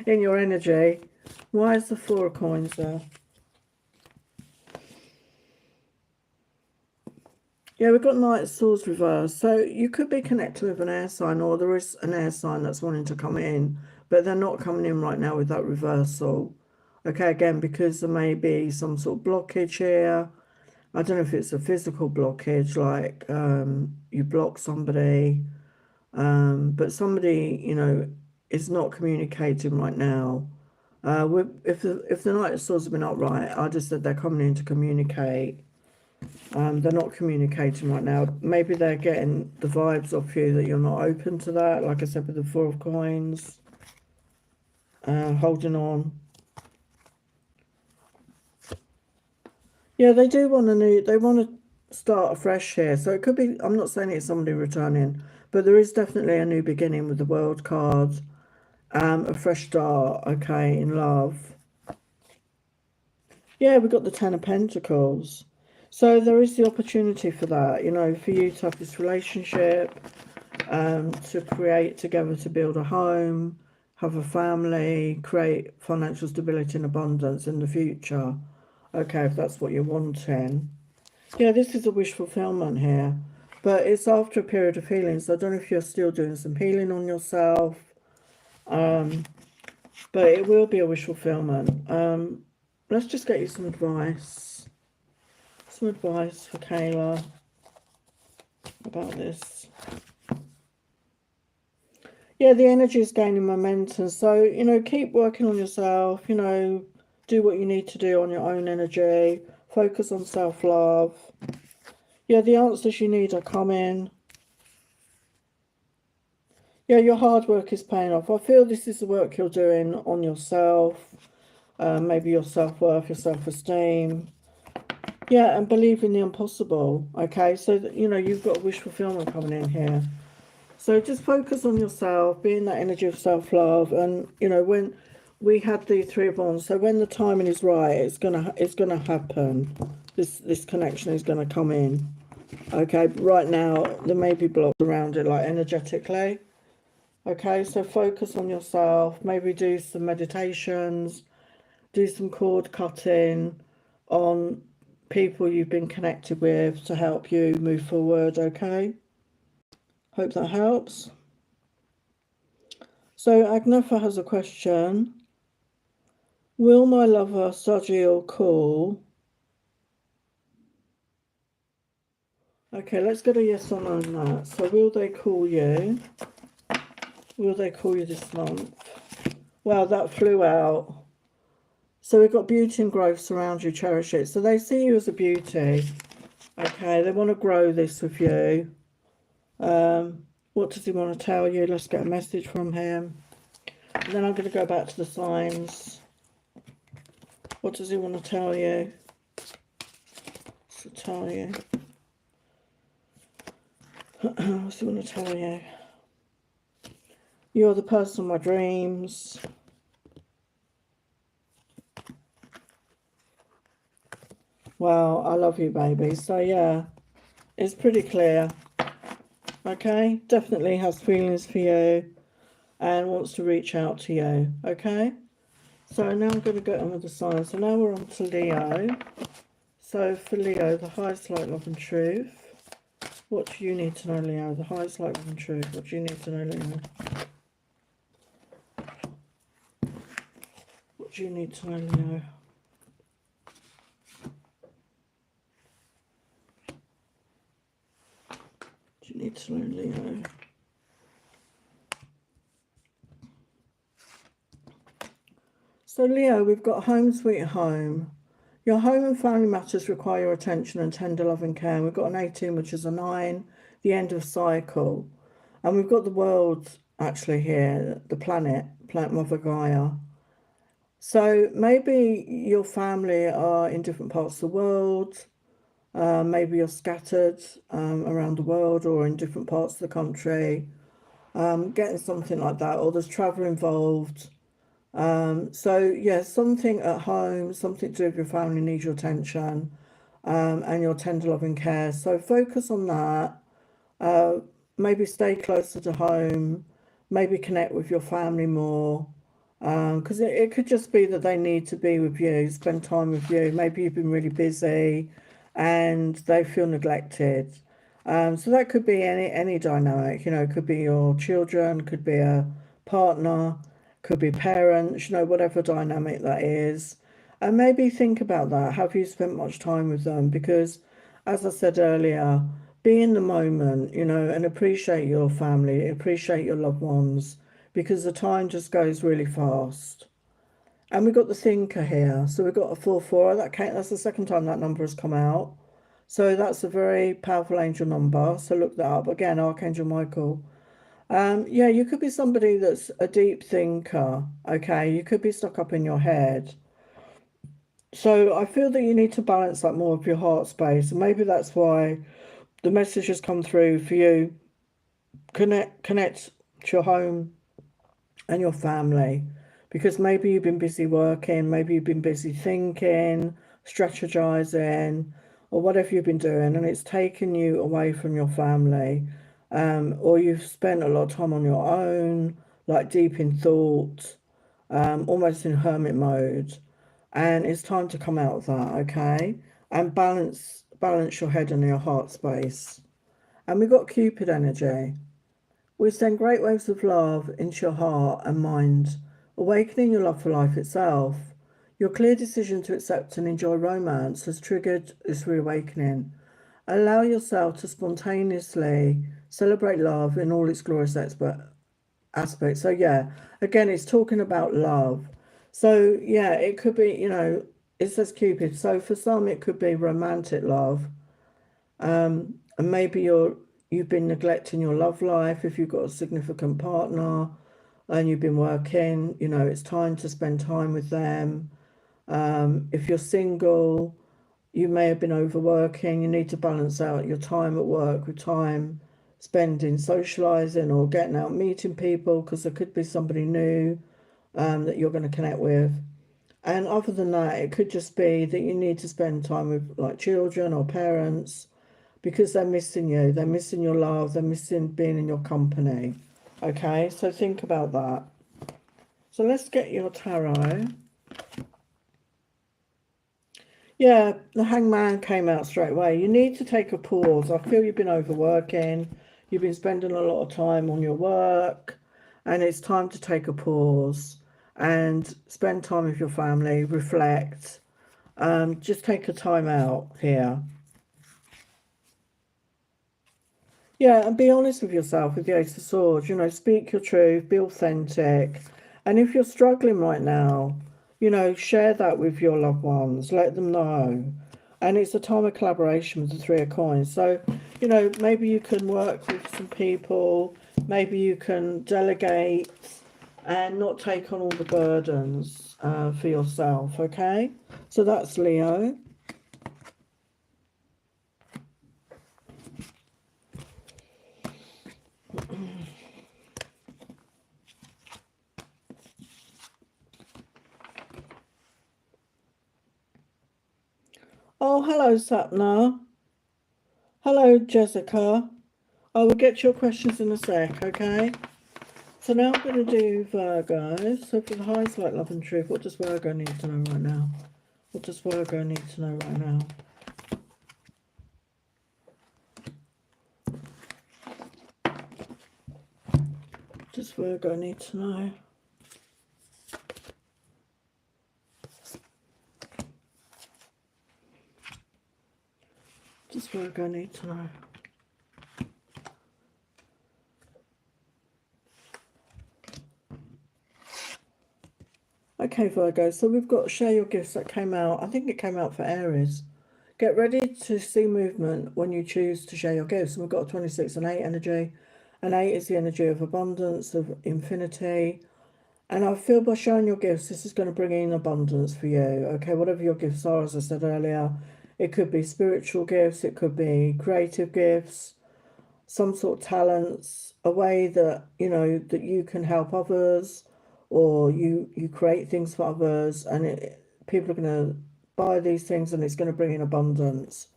in your energy. Why is the Four of Coins there? Yeah, we've got Knight of Swords reversed. So you could be connected with an air sign, or there is an air sign that's wanting to come in, but they're not coming in right now with that reversal. Okay, again, because there may be some sort of blockage here. I don't know if it's a physical blockage, like you block somebody, but somebody, you know, is not communicating right now. If the Knight of Swords have been upright, I just said they're coming in to communicate. They're not communicating right now. Maybe they're getting the vibes off you that you're not open to that. Like I said, with the Four of Coins, holding on. Yeah, they do want they want to start afresh here. So it could be, I'm not saying it's somebody returning, but there is definitely a new beginning with the World card. A fresh start, okay, in love. Yeah, we've got the Ten of Pentacles. So there is the opportunity for that, you know, for you to have this relationship, to create together, to build a home, have a family, create financial stability and abundance in the future. Okay, if that's what you're wanting. Yeah, this is a wish fulfillment here, but it's after a period of healing. So I don't know if you're still doing some healing on yourself, but it will be a wish fulfillment. Let's just get you some advice. Some advice for Kayla about this. Yeah, the energy is gaining momentum. So, you know, keep working on yourself, you know, do what you need to do on your own energy. Focus on self-love. Yeah, the answers you need are coming. Yeah, your hard work is paying off. I feel this is the work you're doing on yourself. Maybe your self-worth, your self-esteem. Yeah, and believe in the impossible. Okay, so, you know, you've got a wish fulfillment coming in here. So just focus on yourself, be in that energy of self-love, and you know when we had the Three of Wands. So when the timing is right, it's gonna happen. This connection is gonna come in. Okay, right now there may be blocks around it, like energetically. Okay, so focus on yourself. Maybe do some meditations, do some cord cutting on people you've been connected with to help you move forward. Okay, hope that helps. So Agnetha has a question. Will my lover Sergio call? Okay, let's get a yes or no on that. So will they call you? Will they call you this month? Wow, that flew out. So we've got beauty and growth surround you, cherish it. So they see you as a beauty. Okay, they want to grow this with you. What does he want to tell you? Let's get a message from him. And then I'm going to go back to the signs. What does he want to tell you? What's tell you? What's he want to tell you? You're the person of my dreams. Wow, I love you, baby. So yeah, it's pretty clear. Okay, definitely has feelings for you and wants to reach out to you. Okay, so now I'm going to get on with the signs. So now we're on to Leo. So for Leo, the highest light, love and truth. What do you need to know, Leo? The highest light, love and truth. What do you need to know, Leo? What do you need to know, Leo? What do you need to know, Leo? So Leo, we've got home sweet home. Your home and family matters require your attention and tender love and care. We've got an 18, which is a 9, the end of cycle. And we've got the world actually here, the planet Mother Gaia. So maybe your family are in different parts of the world. Maybe you're scattered around the world or in different parts of the country. Getting something like that, or there's travel involved. So yeah, something at home, something to do with your family needs your attention, and your tender love and care. So focus on that. Maybe stay closer to home, maybe connect with your family more. Because it could just be that they need to be with you, spend time with you. Maybe you've been really busy and they feel neglected. So that could be any dynamic, it could be your children, could be a partner, could be parents, whatever dynamic that is. And maybe think about that. Have you spent much time with them? Because as I said earlier, be in the moment, and appreciate your family, appreciate your loved ones, because the time just goes really fast. And we've got the thinker here. So we've got a 4-4. That's the second time that number has come out. So that's a very powerful angel number. So look that up. Again, Archangel Michael. Yeah, you could be somebody that's a deep thinker. Okay, you could be stuck up in your head. So I feel that you need to balance that more of your heart space. And maybe that's why the message has come through for you. Connect to your home and your family, because maybe you've been busy working, maybe you've been busy thinking, strategizing, or whatever you've been doing, and it's taken you away from your family, or you've spent a lot of time on your own, like deep in thought, almost in hermit mode, and it's time to come out of that, okay, and balance your head and your heart space. And we've got Cupid energy. We send great waves of love into your heart and mind, awakening your love for life itself. Your clear decision to accept and enjoy romance has triggered this reawakening. Allow yourself to spontaneously celebrate love in all its glorious aspects. So yeah, again, it's talking about love. So yeah, it could be, it says Cupid. So for some, it could be romantic love. And maybe you've been neglecting your love life. If you've got a significant partner and you've been working, it's time to spend time with them. If you're single, you may have been overworking. You need to balance out your time at work with time spending socializing or getting out meeting people, because there could be somebody new that you're going to connect with. And other than that, it could just be that you need to spend time with like children or parents, because they're missing you, they're missing your love, they're missing being in your company. Okay, so think about that. So let's get your tarot. Yeah, the Hangman came out straight away. You need to take a pause. I feel you've been overworking, you've been spending a lot of time on your work, and it's time to take a pause and spend time with your family, reflect. Just take a time out here. Yeah, and be honest with yourself with the Ace of Swords. Speak your truth, be authentic. And if you're struggling right now, share that with your loved ones. Let them know. And it's a time of collaboration with the Three of Coins. So, maybe you can work with some people. Maybe you can delegate and not take on all the burdens for yourself, okay? So that's Leo. Oh, hello, Sapna. Hello, Jessica. I will get your questions in a sec, okay? So now I'm going to do Virgo. So for the highest light, love and truth, what does Virgo need to know right now? What does Virgo need to know right now? What does Virgo need to know? What does Virgo need to know? Okay, Virgo, so we've got share your gifts that came out. I think it came out for Aries. Get ready to see movement when you choose to share your gifts. And we've got 26 and 8 energy. And 8 is the energy of abundance, of infinity. And I feel by sharing your gifts, this is going to bring in abundance for you. Okay, whatever your gifts are, as I said earlier, it could be spiritual gifts, it could be creative gifts, some sort of talents, a way that, you know, that you can help others, or you create things for others, and people are going to buy these things, and it's going to bring in abundance.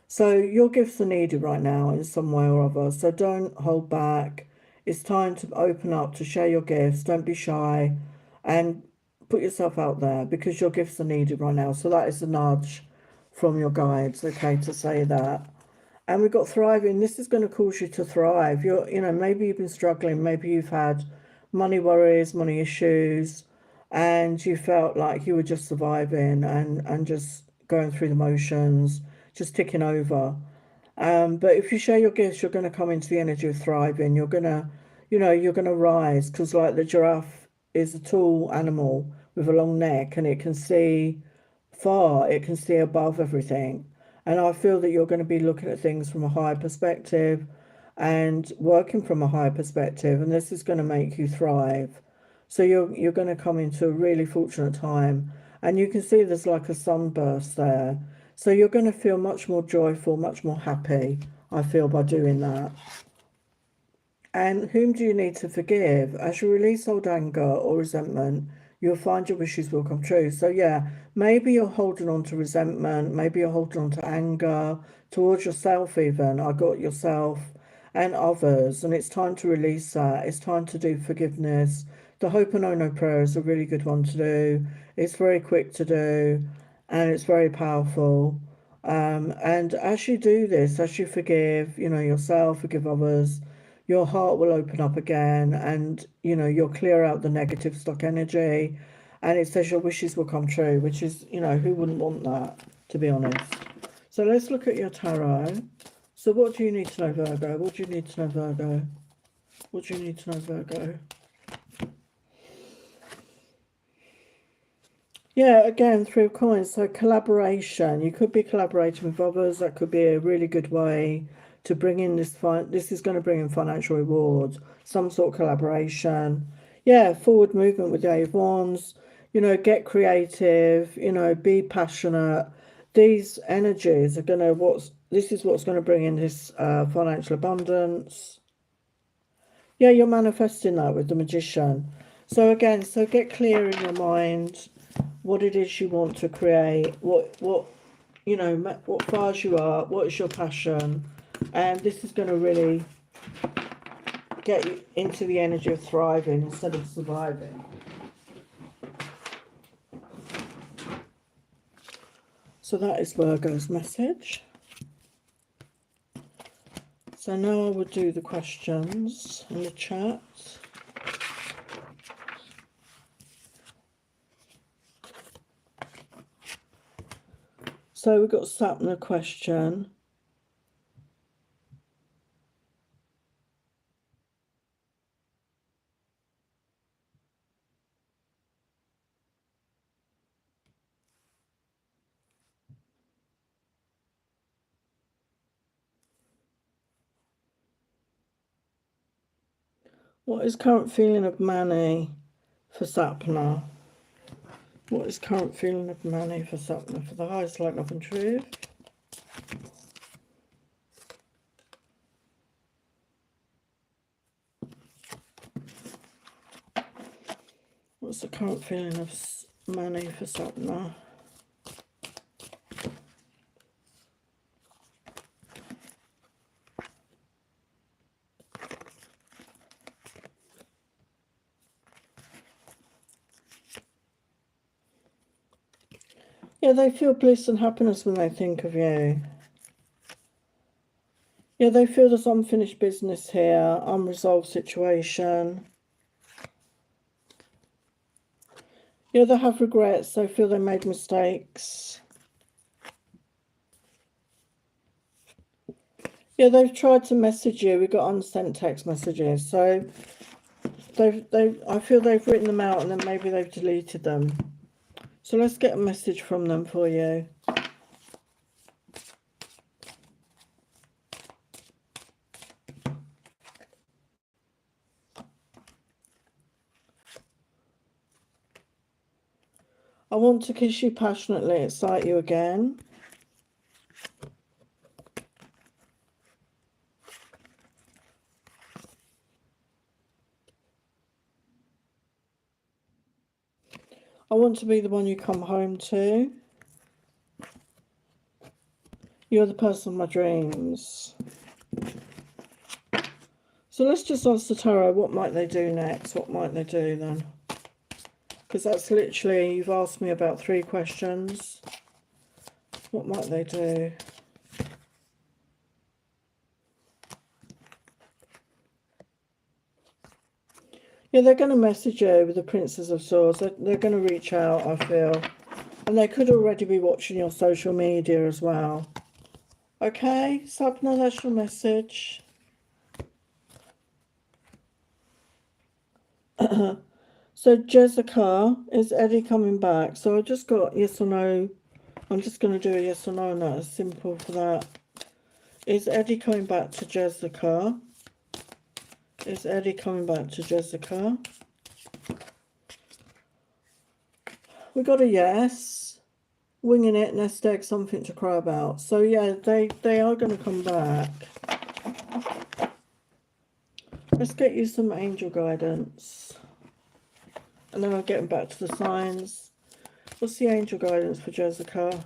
So your gifts are needed right now in some way or other. So don't hold back. It's time to open up, to share your gifts. Don't be shy, and put yourself out there, because your gifts are needed right now. So that is a nudge from your guides, okay, to say that. And we've got thriving. This is going to cause you to thrive. You know, maybe you've been struggling. Maybe you've had money worries, money issues, and you felt like you were just surviving and just going through the motions, just ticking over. But if you share your gifts, you're going to come into the energy of thriving. You're going to, you know, you're going to rise, because like the giraffe is a tall animal with a long neck, and it can see far, it can see above everything. And I feel that you're going to be looking at things from a higher perspective and working from a higher perspective, and this is going to make you thrive. So you're going to come into a really fortunate time, and you can see there's like a sunburst there. So you're going to feel much more joyful, much more happy, I feel, by doing that. And whom do you need to forgive? As you release old anger or resentment, you'll find your wishes will come true. So yeah, maybe you're holding on to resentment, maybe you're holding on to anger towards yourself even. I got yourself and others, and it's time to release that. It's time to do forgiveness. The Ho'oponopono prayer is a really good one to do. It's very quick to do, and it's very powerful. And as you do this, as you forgive, you know, yourself, forgive others, your heart will open up again, and you know, you'll clear out the negative stock energy, and it says your wishes will come true, which is, you know, who wouldn't want that, to be honest. So let's look at your tarot. So what do you need to know, Virgo? What do you need to know, Virgo? What do you need to know, Virgo? Yeah, again, through coins. So collaboration. You could be collaborating with others. That could be a really good way to bring in this. This is going to bring in financial rewards. Some sort of collaboration. Yeah, forward movement with the Eight of Wands. You know, get creative. You know, be passionate. These energies are going to. This is what's going to bring in this financial abundance. Yeah, you're manifesting that with the Magician. So again, so get clear in your mind what it is you want to create, what you know, what fires you are, what is your passion, and this is going to really get you into the energy of thriving instead of surviving. So that is Virgo's message. So now I will do the questions in the chat. So we've got Sapna question. What is current feeling of Mani for Sapna? What is current feeling of Mani for Sapna for the highest light, love and truth? What's the current feeling of Mani for Sapna? Yeah, they feel bliss and happiness when they think of you. Yeah, they feel there's unfinished business here, unresolved situation. Yeah, they have regrets. They feel they made mistakes. Yeah, they've tried to message you. We got unsent text messages. So I feel they've written them out and then maybe they've deleted them. So let's get a message from them for you. I want to kiss you passionately, excite you again. I want to be the one you come home to. You're the person of my dreams. So let's just ask the tarot, what might they do next? What might they do then? Because that's literally, you've asked me about 3 questions. What might they do? Yeah, they're going to message you with the Princess of Swords. They're going to reach out, I feel. And they could already be watching your social media as well. Okay, Sapna, that's your message. So, Jessica, is Eddie coming back? So I just got yes or no. I'm just going to do a yes or no on that. It's simple for that. Is Eddie coming back to Jessica? Is Eddie coming back to Jessica? We got a yes. Winging it, nest egg, something to cry about. So yeah, they are going to come back. Let's get you some angel guidance. And then I'll get them back to the signs. What's the angel guidance for Jessica?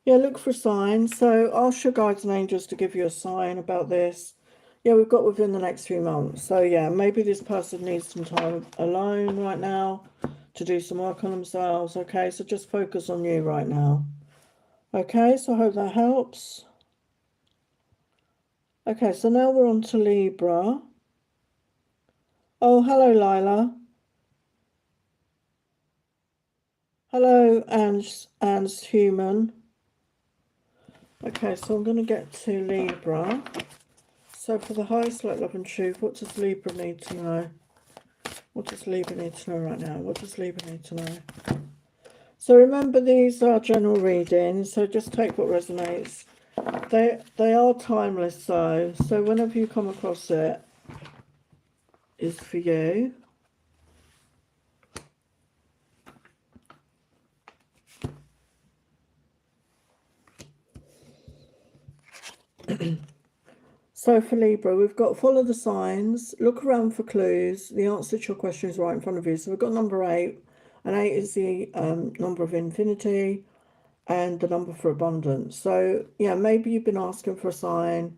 Yeah, look for signs. So ask your guides and angels to give you a sign about this. Yeah, we've got within the next few months. So yeah, maybe this person needs some time alone right now to do some work on themselves. Okay, so just focus on you right now. Okay, so I hope that helps. Okay, so now we're on to Libra. Oh, hello, Lila. Hello, Anne's human. Okay, so I'm going to get to Libra. So for the highest light, love and truth, what does Libra need to know? What does Libra need to know right now? What does Libra need to know? So remember, these are general readings, so just take what resonates. They are timeless though, so whenever you come across it, is for you. So for Libra, we've got follow the signs, look around for clues. The answer to your question is right in front of you. So we've got number 8, and 8 is the number of infinity and the number for abundance. So yeah, maybe you've been asking for a sign.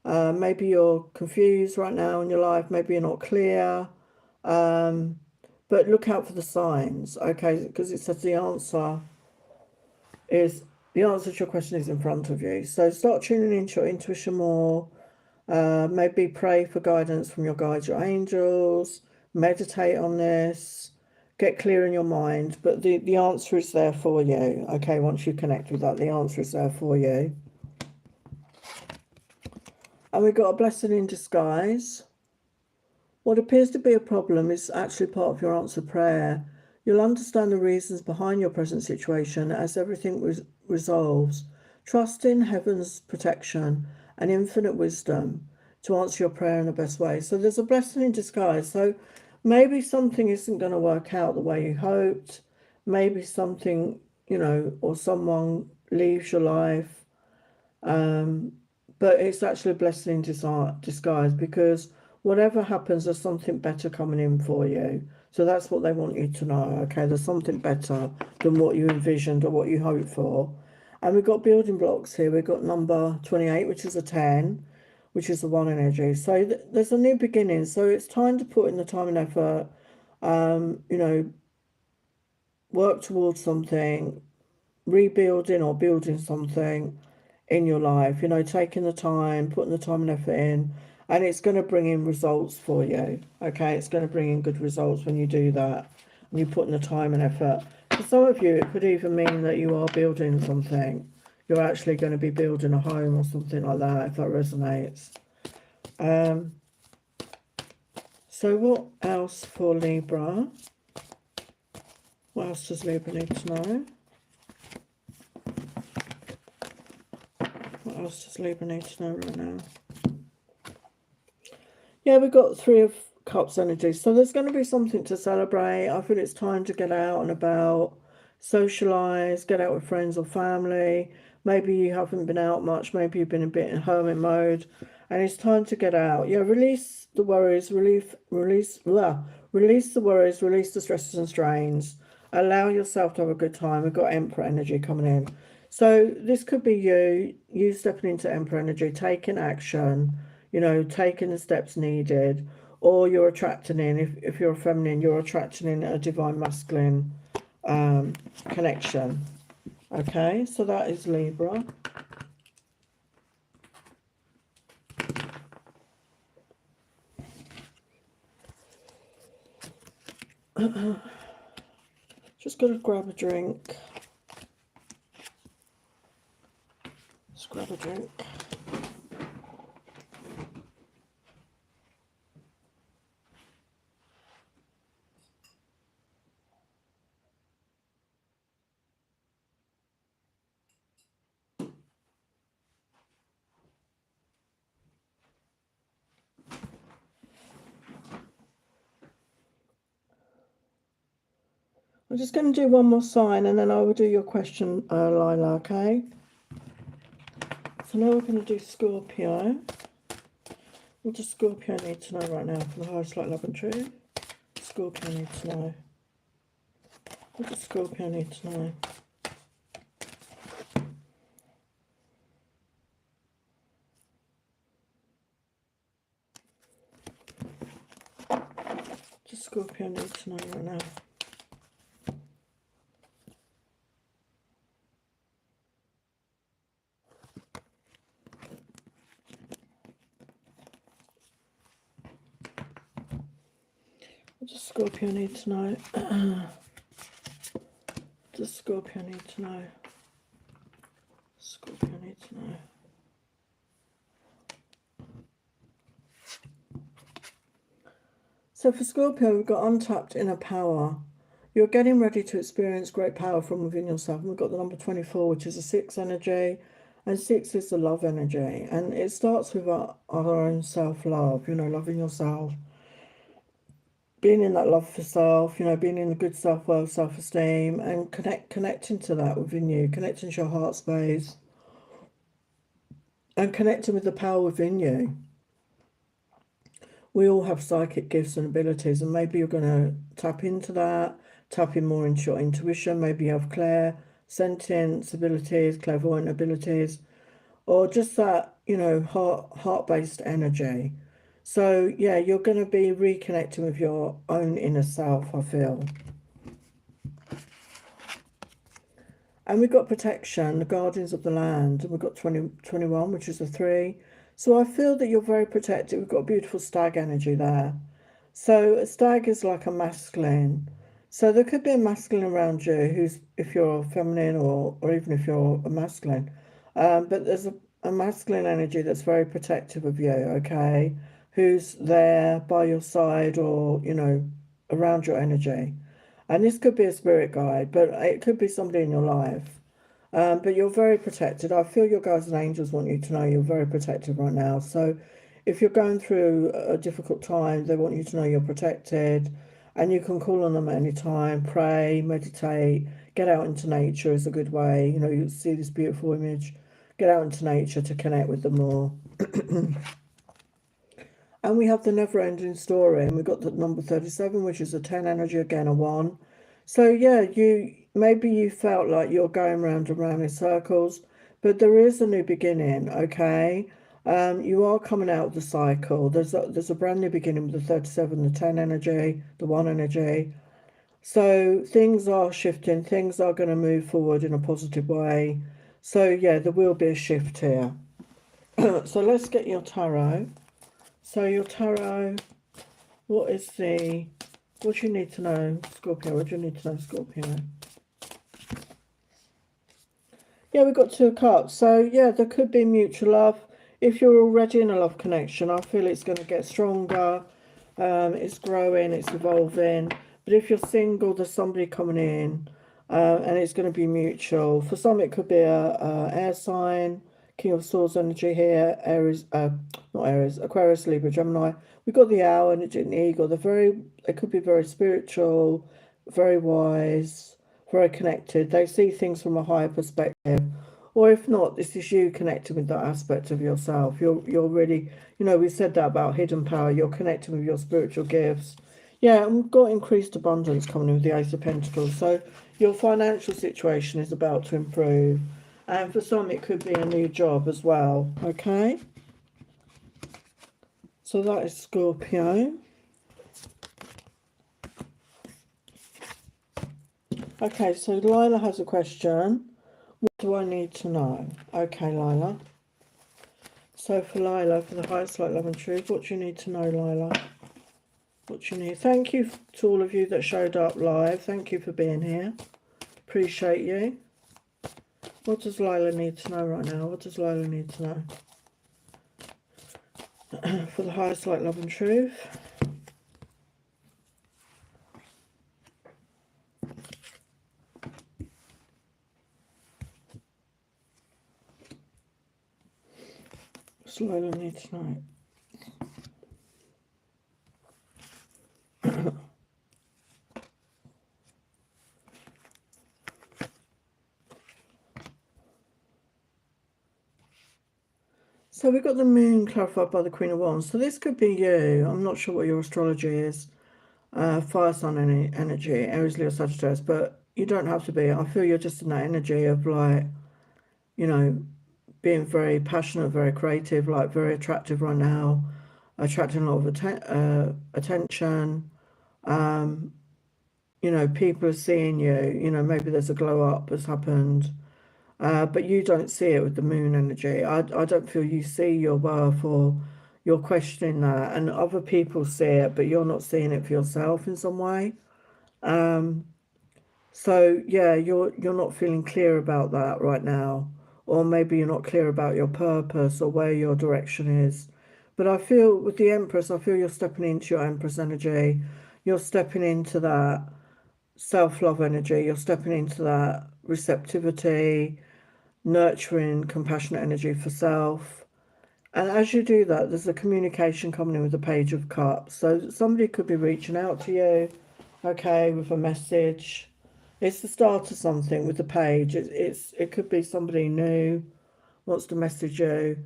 Maybe you're confused right now in your life. Maybe you're not clear. But look out for the signs, okay? Because it says the answer to your question is in front of you. So start tuning into your intuition more. Maybe pray for guidance from your guides, your angels. Meditate on this. Get clear in your mind. But the answer is there for you. Okay, once you connect with that, the answer is there for you. And we've got a blessing in disguise. What appears to be a problem is actually part of your answered prayer. You'll understand the reasons behind your present situation as everything resolves. Trust in heaven's protection and infinite wisdom to answer your prayer in the best way. So there's a blessing in disguise. So maybe something isn't going to work out the way you hoped. Maybe something, or someone leaves your life. But it's actually a blessing in disguise, because whatever happens, there's something better coming in for you. So that's what they want you to know, okay? There's something better than what you envisioned or what you hoped for. And we've got building blocks here. We've got number 28, which is a 10, which is the 1 energy. So there's a new beginning. So it's time to put in the time and effort, work towards something, rebuilding or building something in your life, taking the time, putting the time and effort in, and it's going to bring in results for you. Okay, it's going to bring in good results when you do that, and you put in the time and effort. For some of you, it could even mean that you are building something. You're actually going to be building a home or something like that, if that resonates. So what else for Libra? What else does Libra need to know? What else does Libra need to know right now? Yeah, we've got Three of Cups energy. So there's going to be something to celebrate. I feel it's time to get out and about, socialise, get out with friends or family. Maybe you haven't been out much. Maybe you've been a bit in hermit mode. And it's time to get out. Yeah, release the worries, release the worries, release the stresses and strains. Allow yourself to have a good time. We've got Emperor energy coming in. So this could be you stepping into Emperor energy, taking action, you know, taking the steps needed, or you're attracting in, if you're a feminine, you're attracting in a divine masculine connection. Okay, so that is Libra. Just gotta grab a drink. Just grab a drink. I'm just going to do one more sign and then I will do your question, Lila, okay? So now we're going to do Scorpio. What does Scorpio need to know right now for the highest light, love and truth? Scorpio needs to know. What does Scorpio need to know? What does Scorpio need to know right now? What does Scorpio need to know? What does Scorpio need to know? Scorpio need to know. So for Scorpio, we've got untapped inner power. You're getting ready to experience great power from within yourself. And we've got the number 24, which is a 6 energy. And 6 is the love energy. And it starts with our own self-love, you know, loving yourself. Being in that love for self, you know, being in a good self-worth, self-esteem, and connecting to that within you, connecting to your heart space, and connecting with the power within you. We all have psychic gifts and abilities, and maybe you're going to tap into that, tap in more into your intuition. Maybe you have clairsentience abilities, clairvoyant abilities, or just that, you know, heart-based energy. So yeah, you're going to be reconnecting with your own inner self, I feel. And we've got protection, the guardians of the land, and we've got 21, which is a 3. So I feel that you're very protected. We've got a beautiful stag energy there. So a stag is like a masculine. So there could be a masculine around you who's, if you're feminine or even if you're a masculine. But there's a masculine energy that's very protective of you, okay? Who's there by your side or, you know, around your energy. And this could be a spirit guide, but it could be somebody in your life. But you're very protected. I feel your guides and angels want you to know you're very protected right now. So if you're going through a difficult time, they want you to know you're protected. And you can call on them at any time, pray, meditate, get out into nature is a good way. You know, you see this beautiful image, get out into nature to connect with them more. And we have the never-ending story, and we've got the number 37, which is a 10 energy, again, a 1. So, yeah, maybe you felt like you're going round and round in circles, but there is a new beginning, okay? You are coming out of the cycle. There's a brand new beginning with the 37, the 10 energy, the 1 energy. So things are shifting. Things are going to move forward in a positive way. So, yeah, there will be a shift here. So let's get your tarot. So your tarot, what do you need to know, Scorpio? What do you need to know, Scorpio? Yeah, we've got 2 of cups. So, yeah, there could be mutual love. If you're already in a love connection, I feel it's going to get stronger. It's growing, it's evolving. But if you're single, there's somebody coming in, and it's going to be mutual. For some, it could be a air sign, King of Swords energy here, Aries, not Aries, Aquarius, Libra, Gemini. We've got the Owl and the Eagle. They could be very spiritual, very wise, very connected. They see things from a higher perspective. Or if not, this is you connecting with that aspect of yourself. You're really, we said that about hidden power. You're connecting with your spiritual gifts. Yeah, and we've got increased abundance coming in with the Ace of Pentacles. So your financial situation is about to improve. And for some, it could be a new job as well. Okay? So that is Scorpio. Okay, so Lila has a question. What do I need to know? Okay, Lila. So for Lila, for the highest light, love and truth, what do you need to know, Lila? What do you need? Thank you to all of you that showed up live. Thank you for being here. Appreciate you. What does Lila need to know right now? What does Lila need to know? For the highest light, love and truth. What's Lila need to know? So we've got the moon clarified by the Queen of Wands. So this could be you. I'm not sure what your astrology is. Fire sign energy, Aries, Leo, Sagittarius. But you don't have to be. I feel you're just in that energy of like, being very passionate, very creative, like very attractive right now. Attracting a lot of attention. People are seeing you. Maybe there's a glow up that's happened. But you don't see it with the moon energy. I don't feel you see your worth, or you're questioning that, and other people see it, but you're not seeing it for yourself in some way. So yeah, you're not feeling clear about that right now, or maybe you're not clear about your purpose or where your direction is. But I feel with the Empress, I feel you're stepping into your Empress energy. You're stepping into that self-love energy. You're stepping into that receptivity, nurturing, compassionate energy for self. And as you do that, there's a communication coming in with the Page of Cups. So somebody could be reaching out to you, okay, with a message. It's the start of something with the page. It could be somebody new wants to message you.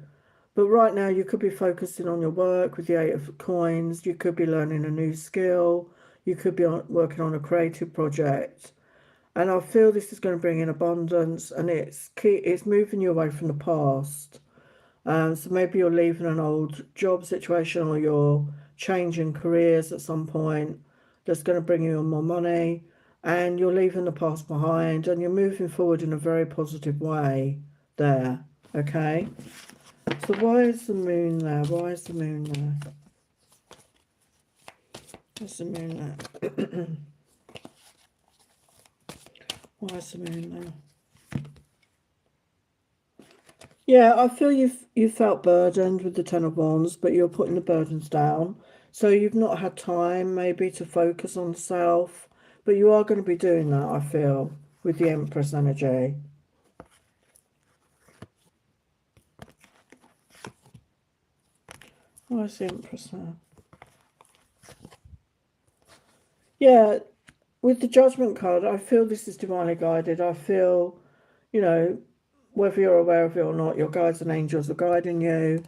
But right now you could be focusing on your work with the Eight of Coins. You could be learning a new skill. You could be working on a creative project. And I feel this is going to bring in abundance, and it's moving you away from the past. So maybe you're leaving an old job situation, or you're changing careers at some point that's going to bring you more money, and you're leaving the past behind, and you're moving forward in a very positive way there, okay? So why is the moon there? Why is the moon there? Where's the moon there? Why is the moon there? Yeah, I feel you felt burdened with the Ten of Wands, but you're putting the burdens down. So you've not had time maybe to focus on self, but you are going to be doing that, I feel, with the Empress energy. Why is the Empress there? Yeah, with the Judgment card, I feel this is divinely guided. I feel, whether you're aware of it or not, your guides and angels are guiding you,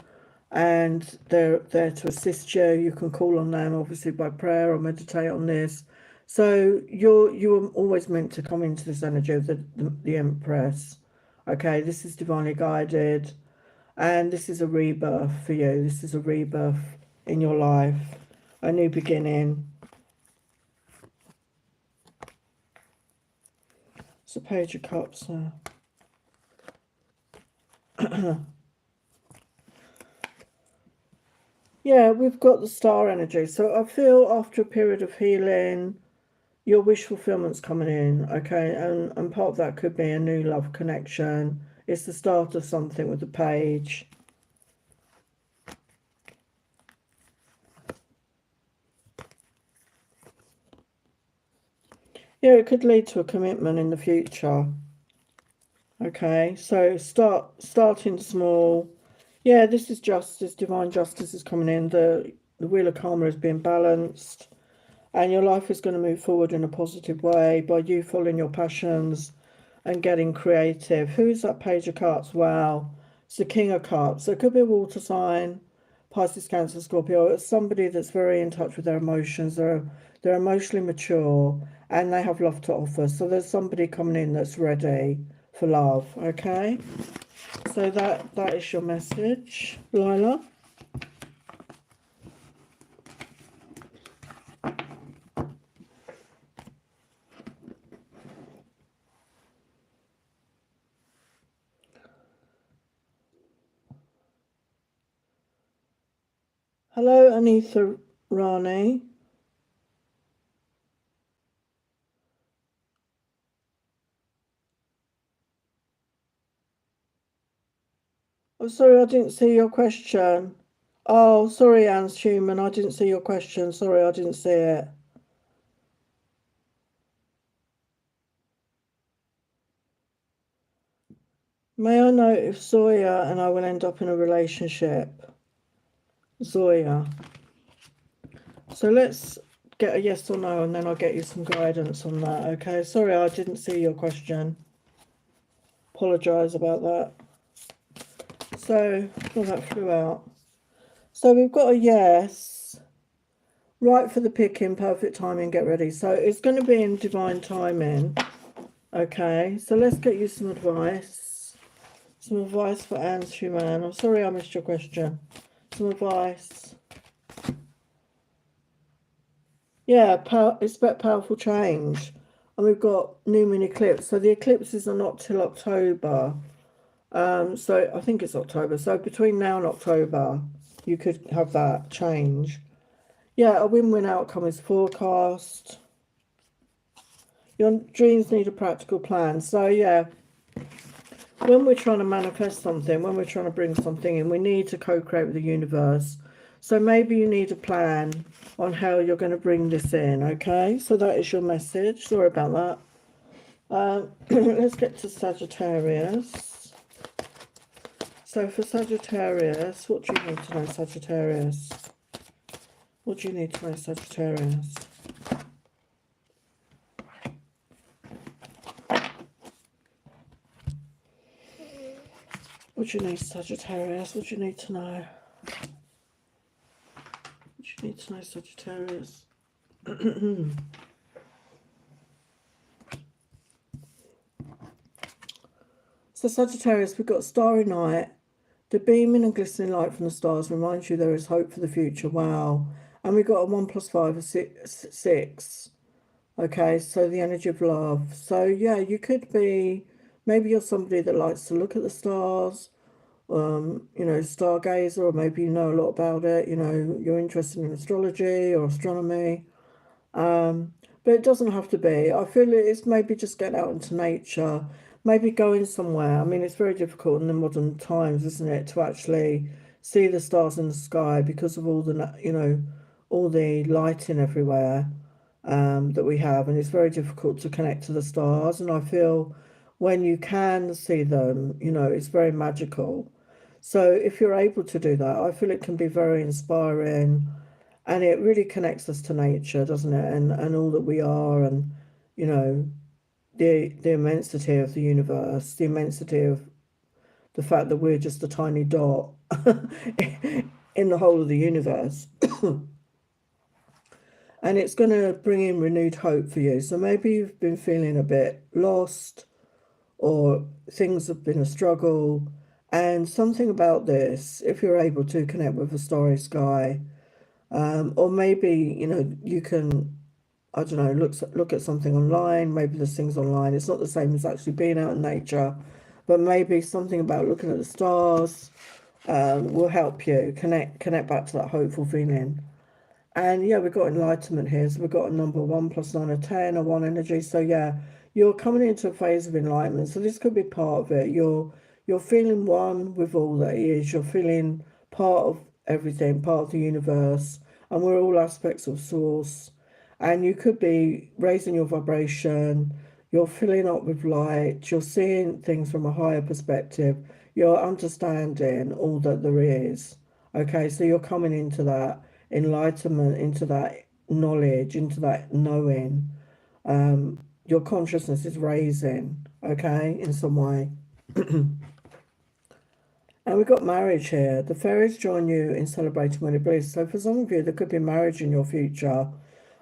and they're there to assist you. You can call on them, obviously, by prayer or meditate on this. So you're always meant to come into this energy of the Empress. Okay, this is divinely guided, and this is a rebirth for you. This is a rebirth in your life, a new beginning. It's a Page of Cups there. Yeah, we've got the star energy. So I feel after a period of healing, your wish fulfillment's coming in, okay? And part of that could be a new love connection. It's the start of something with the page. Yeah, it could lead to a commitment in the future. Okay, so starting small. Yeah, this is justice, divine justice is coming in. The wheel of karma is being balanced, and your life is going to move forward in a positive way by you following your passions and getting creative. Who's that page of cups? Wow, it's the king of cups. So it could be a water sign, Pisces, Cancer, Scorpio. It's somebody that's very in touch with their emotions. They're emotionally mature and they have love to offer. So there's somebody coming in that's ready for love. Okay, so that is your message, Lila. Hello, Anitha Rani. Oh, sorry, I didn't see your question. Oh, sorry, Anne Schumann, I didn't see your question. Sorry, I didn't see it. May I know if Zoya and I will end up in a relationship? Zoya. So let's get a yes or no, and then I'll get you some guidance on that, okay? Sorry, I didn't see your question. Apologise about that. So, oh, that flew out. So we've got a yes. Right for the picking, perfect timing, get ready. So it's going to be in divine timing. Okay, so let's get you some advice. Some advice for Anne Schumann. I'm sorry I missed your question. Some advice. Yeah, expect powerful change. And we've got new moon eclipse. So the eclipses are not till October. So I think it's October. So between now and October, you could have that change. Yeah, a win-win outcome is forecast. Your dreams need a practical plan. So yeah, when we're trying to manifest something, when we're trying to bring something in, we need to co-create with the universe. So maybe you need a plan on how you're going to bring this in, okay? So that is your message. Sorry about that. Let's get to Sagittarius. So for Sagittarius, what do you need to know, Sagittarius? What do you need to know, Sagittarius? What do you need, Sagittarius? What do you need to know? What do you need to know, Sagittarius? So Sagittarius, we've got Starry Night. The beaming and glistening light from the stars reminds you there is hope for the future. Wow. And we've got a 1 + 5 is 6. Okay, so the energy of love. So yeah, you could be, maybe you're somebody that likes to look at the stars, you know, stargazer, or maybe you know a lot about it, you know, you're interested in astrology or astronomy. But it doesn't have to be. I feel it's maybe just get out into nature, maybe going somewhere. I mean, it's very difficult in the modern times, isn't it, to actually see the stars in the sky because of all the, you know, all the lighting everywhere that we have, and it's very difficult to connect to the stars. And I feel when you can see them, you know, it's very magical. So if you're able to do that, I feel it can be very inspiring, and it really connects us to nature, doesn't it? And all that we are, and you know, the immensity of the universe, the immensity of the fact that we're just a tiny dot in the whole of the universe. And it's going to bring in renewed hope for you. So maybe you've been feeling a bit lost, or things have been a struggle, and something about this, if you're able to connect with a starry sky, or maybe, you know, you can, I don't know, look at something online. Maybe there's things online. It's not the same as actually being out in nature, but maybe something about looking at the stars will help you connect back to that hopeful feeling. And yeah, we've got enlightenment here. So we've got a number 1 + 9 = 10, a 1 energy. So yeah, you're coming into a phase of enlightenment. So this could be part of it. You're feeling one with all that is. You're feeling part of everything, part of the universe, and we're all aspects of source. And you could be raising your vibration, you're filling up with light, you're seeing things from a higher perspective, you're understanding all that there is. Okay, so you're coming into that enlightenment, into that knowledge, into that knowing. Your consciousness is raising, okay, in some way. And we've got marriage here. The fairies join you in celebrating wedded bliss. So for some of you, there could be marriage in your future.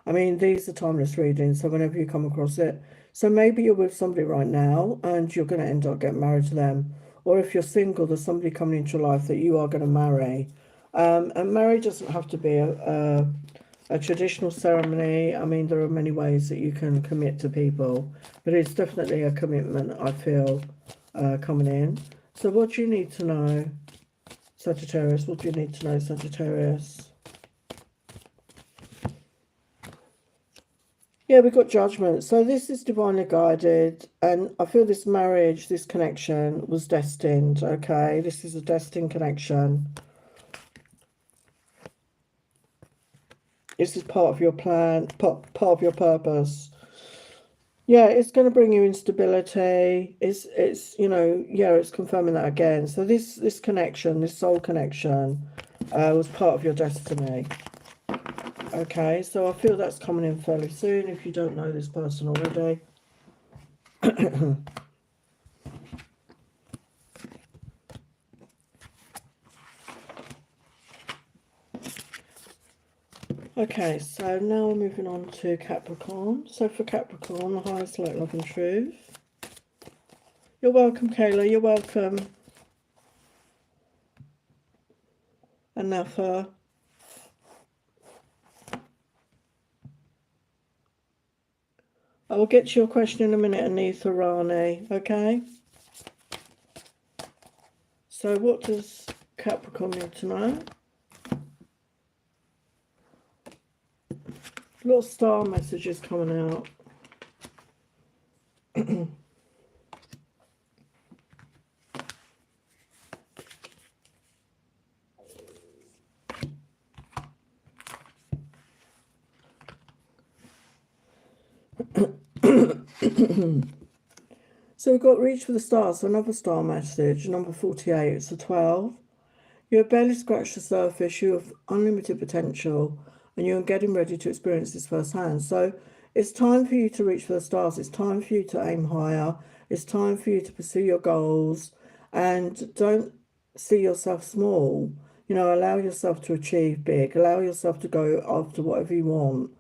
I mean, these are timeless readings, so whenever you come across it. So maybe you're with somebody right now and you're going to end up getting married to them. Or if you're single, there's somebody coming into your life that you are going to marry. And marriage doesn't have to be a traditional ceremony. I mean, there are many ways that you can commit to people, but it's definitely a commitment, I feel, coming in. So what do you need to know, Sagittarius? What do you need to know, Sagittarius? Yeah, we've got judgment. So this is divinely guided, and I feel this marriage, this connection was destined, okay? This is a destined connection. This is part of your plan, part of your purpose. Yeah, it's going to bring you instability. It's you know, yeah, it's confirming that again. So this connection, this soul connection, was part of your destiny. Okay, so I feel that's coming in fairly soon if you don't know this person already. Okay, so now we're moving on to Capricorn. So for Capricorn, the highest light, love and truth. You're welcome, Kayla. You're welcome. And now for I will get to your question in a minute, Anitha Rani. Okay. So what does Capricorn need to know? A lot of star messages coming out. So we've got reach for the stars, so another star message, number 48, it's a 12. You have barely scratched the surface, you have unlimited potential, and you're getting ready to experience this firsthand. So it's time for you to reach for the stars, it's time for you to aim higher, it's time for you to pursue your goals, and don't see yourself small. You know, allow yourself to achieve big, allow yourself to go after whatever you want.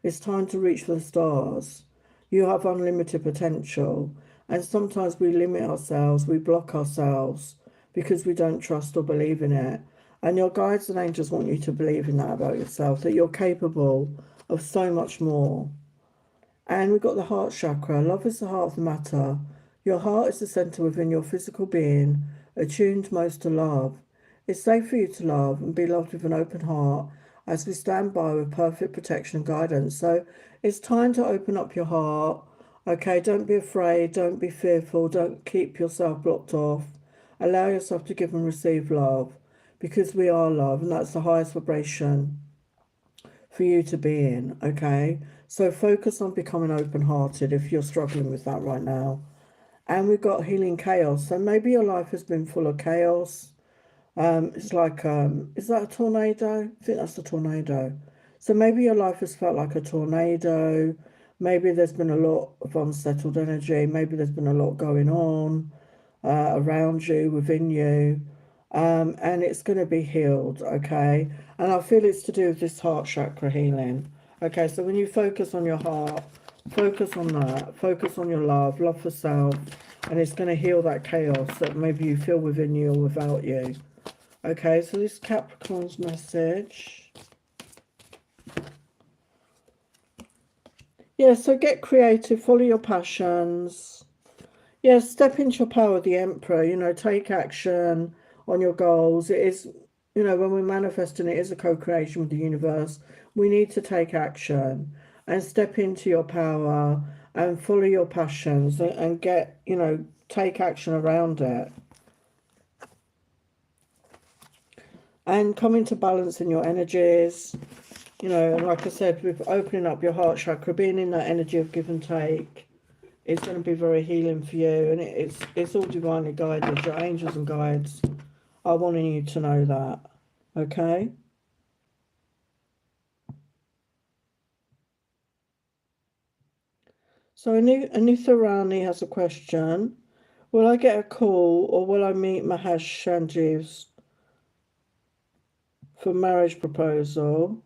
It's time to reach for the stars. You have unlimited potential. And sometimes we limit ourselves, we block ourselves because we don't trust or believe in it. And your guides and angels want you to believe in that about yourself, that you're capable of so much more. And we've got the heart chakra. Love is the heart of the matter. Your heart is the center within your physical being, attuned most to love. It's safe for you to love and be loved with an open heart as we stand by with perfect protection and guidance. So it's time to open up your heart. Okay, don't be afraid, don't be fearful, don't keep yourself blocked off. Allow yourself to give and receive love, because we are love, and that's the highest vibration for you to be in, okay? So focus on becoming open-hearted if you're struggling with that right now. And we've got healing chaos. So maybe your life has been full of chaos. It's like, is that a tornado? I think that's a tornado. So maybe your life has felt like a tornado. Maybe there's been a lot of unsettled energy. Maybe there's been a lot going on around you, within you. And it's going to be healed, okay? And I feel it's to do with this heart chakra healing. Okay, so when you focus on your heart, focus on that. Focus on your love, love for self. And it's going to heal that chaos that maybe you feel within you or without you. Okay, so this Capricorn's message. Yeah, so get creative, follow your passions. Yeah, step into your power, the Emperor, you know, take action on your goals. It is, you know, when we're manifesting, it is a co-creation with the universe. We need to take action and step into your power and follow your passions and get, you know, take action around it. And come into balance in your energies. You know, and like I said, with opening up your heart chakra, being in that energy of give and take, it's going to be very healing for you, and it's all divinely guided. Your angels and guides are wanting you to know that. Okay. So Anitha Rani has a question. Will I get a call or will I meet Mahesh Sanjeev for marriage proposal?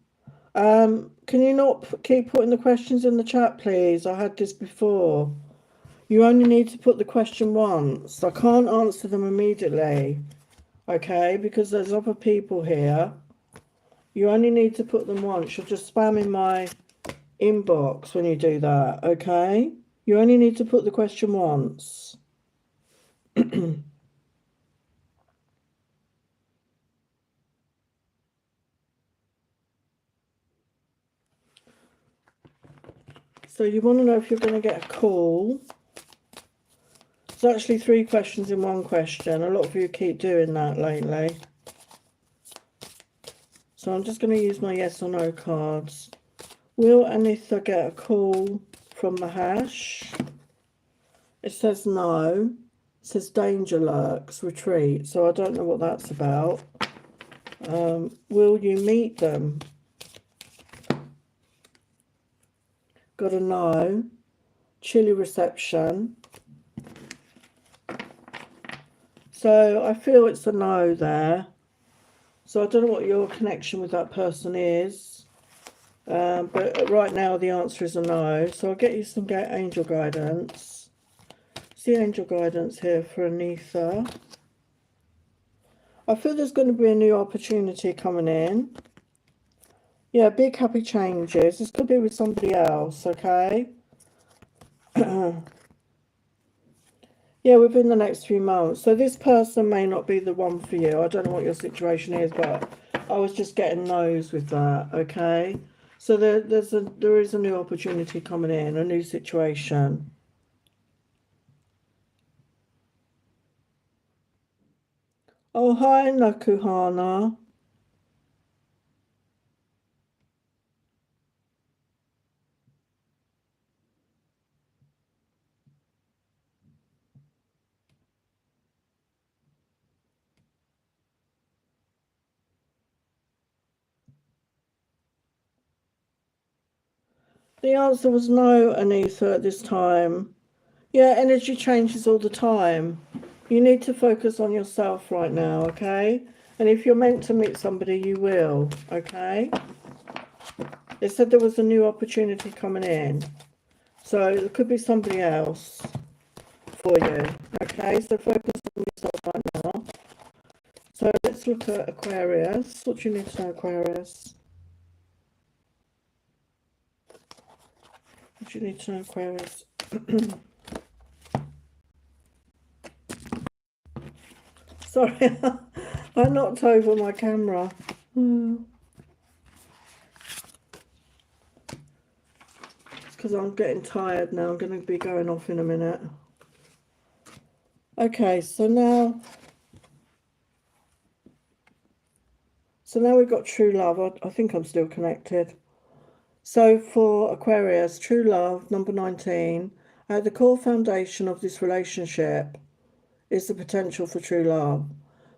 Can you not keep putting the questions in the chat, please? I had this before. You only need to put the question once. I can't answer them immediately, okay? Because there's other people here. You only need to put them once. You're just spamming my inbox when you do that, okay? You only need to put the question once. So you want to know if you're going to get a call. It's actually 3 questions in 1 question. A lot of you keep doing that lately. So I'm just going to use my yes or no cards. Will Anitha get a call from Mahesh? It says no. It says danger lurks, retreat. So I don't know what that's about. Will you meet them? Got a no. Chilly reception. So I feel it's a no there. So I don't know what your connection with that person is. But right now the answer is a no. So I'll get you some angel guidance. See angel guidance here for Anitha. I feel there's going to be a new opportunity coming in. Yeah, big happy changes. This could be with somebody else, okay? Yeah, within the next few months. So this person may not be the one for you. I don't know what your situation is, but I was just getting no's with that, okay? So there is a new opportunity coming in, a new situation. Oh, hi, Nakuhana. The answer was no, Anitha, at this time. Yeah, energy changes all the time. You need to focus on yourself right now, okay? And if you're meant to meet somebody, you will, okay? They said there was a new opportunity coming in. So it could be somebody else for you, okay? So focus on yourself right now. So let's look at Aquarius. What do you need to know, Aquarius? What do you need to know, Aquarius? Sorry, I knocked over my camera. It's because I'm getting tired now. I'm going to be going off in a minute. Okay, so now we've got true love. I think I'm still connected. So for Aquarius, true love, number 19, at the core foundation of this relationship is the potential for true love.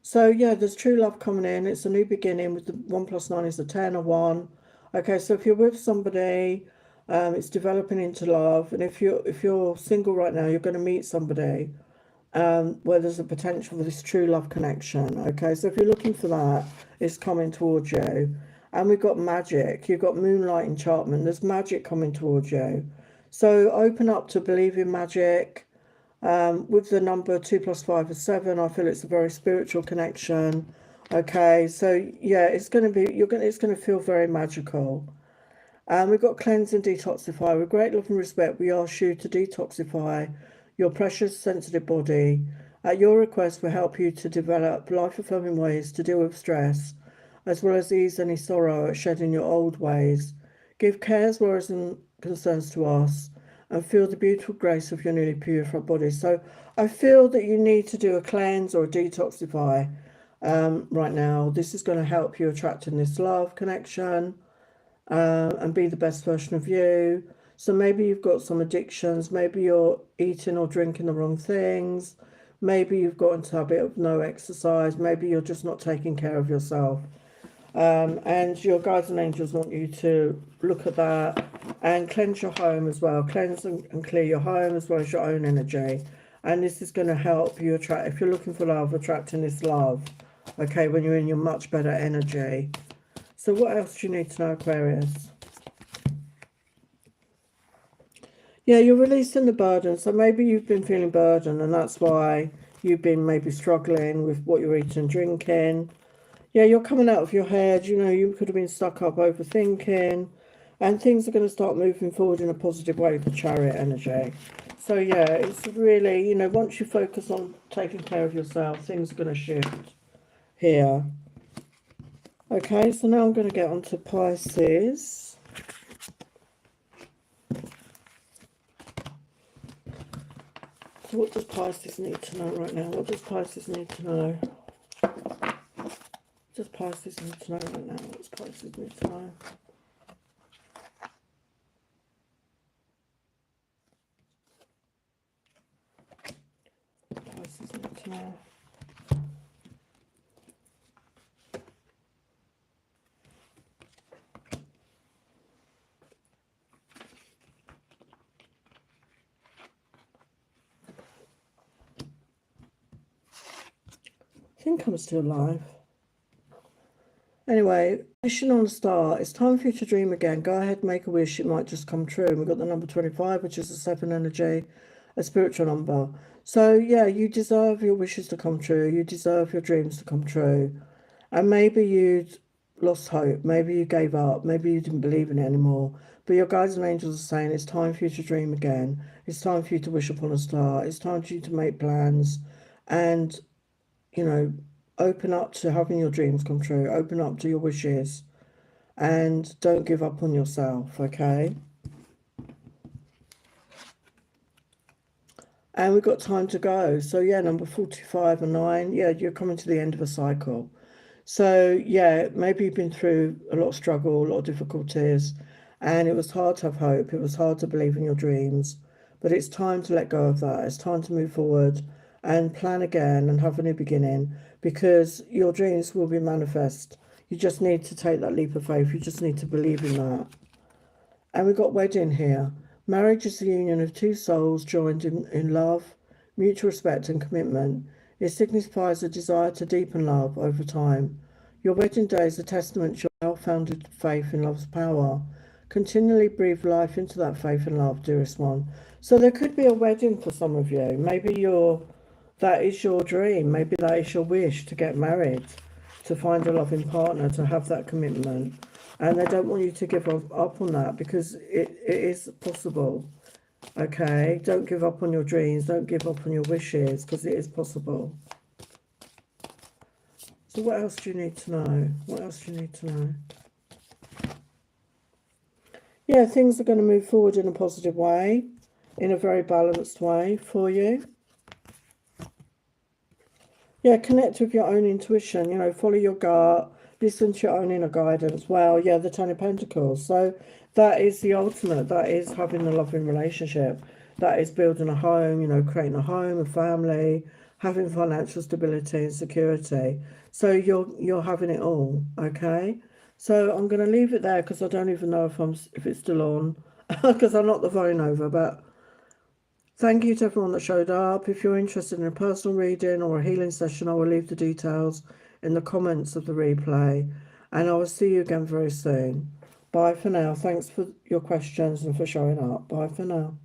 So yeah, there's true love coming in. It's a new beginning with the 1 + 9 is a 10, a 1. Okay, so if you're with somebody, it's developing into love. And if you're single right now, you're going to meet somebody where there's a potential for this true love connection. Okay, so if you're looking for that, it's coming towards you. And we've got magic. You've got moonlight enchantment. There's magic coming towards you. So open up to believe in magic. With the number 2 + 5 is 7, I feel it's a very spiritual connection. Okay, so yeah, it's going to be it's going to feel very magical. We've got cleanse and detoxify. With great love and respect, we ask you to detoxify your precious sensitive body. At your request, we'll help you to develop life-affirming ways to deal with stress, as well as ease any sorrow at shedding your old ways. Give cares, worries, and concerns to us, and feel the beautiful grace of your newly purified body. So I feel that you need to do a cleanse or a detoxify right now. This is going to help you attract in this love connection. and be the best version of you. So maybe you've got some addictions, maybe you're eating or drinking the wrong things, maybe you've got into a habit of no exercise, maybe you're just not taking care of yourself. And your guides and angels want you to look at that and cleanse your home as well. Cleanse and clear your home as well as your own energy. And this is going to help you attract, if you're looking for love, attracting this love, okay, when you're in your much better energy. So what else do you need to know, Aquarius? Yeah, you're releasing the burden. So maybe you've been feeling burdened and that's why you've been maybe struggling with what you're eating and drinking. Yeah, you're coming out of your head. You know, you could have been stuck up overthinking, and things are going to start moving forward in a positive way with the Chariot energy. So yeah, it's really, you know, once you focus on taking care of yourself, things are going to shift here. Okay, so now I'm going to get on to Pisces. So what does Pisces need to know right now? What does Pisces need to know? What does Pisces need to know right now? What does Pisces need to know? Pisces need to know. I think I'm still alive. Anyway, wishing on a star. It's time for you to dream again. Go ahead, make a wish. It might just come true. We've got the number 25, which is a 7 energy, a spiritual number. So, yeah, you deserve your wishes to come true. You deserve your dreams to come true. And maybe you'd lost hope. Maybe you gave up. Maybe you didn't believe in it anymore. But your guides and angels are saying it's time for you to dream again. It's time for you to wish upon a star. It's time for you to make plans and, you know, open up to having your dreams come true. Open up to your wishes and don't give up on yourself, okay? And we've got time to go. So yeah, number 45 and 9, yeah, you're coming to the end of a cycle. So yeah, maybe you've been through a lot of struggle, a lot of difficulties, and it was hard to have hope. It was hard to believe in your dreams, but it's time to let go of that. It's time to move forward and plan again and have a new beginning, because your dreams will be manifest. You just need to take that leap of faith. You just need to believe in that. And we've got wedding here. Marriage is the union of two souls joined in love, mutual respect and commitment. It signifies a desire to deepen love over time. Your wedding day is a testament to your well-founded faith in love's power. Continually breathe life into that faith and love, dearest one. So there could be a wedding for some of you. Maybe that is your dream. Maybe that is your wish to get married, to find a loving partner, to have that commitment. And they don't want you to give up on that, because it is possible. Okay, don't give up on your dreams, don't give up on your wishes, because it is possible. So what else do you need to know? What else do you need to know? Yeah, things are going to move forward in a positive way, in a very balanced way for you. Yeah, connect with your own intuition, you know, follow your gut, listen to your own inner guidance. Well, yeah, the Ten of Pentacles. So that is the ultimate. That is having a loving relationship. That is building a home, you know, creating a home, a family, having financial stability and security. So you're having it all, okay? So I'm going to leave it there, because I don't even know if it's still on, because I knocked the phone over. But thank you to everyone that showed up. If you're interested in a personal reading or a healing session, I will leave the details in the comments of the replay. And I will see you again very soon. Bye for now. Thanks for your questions and for showing up. Bye for now.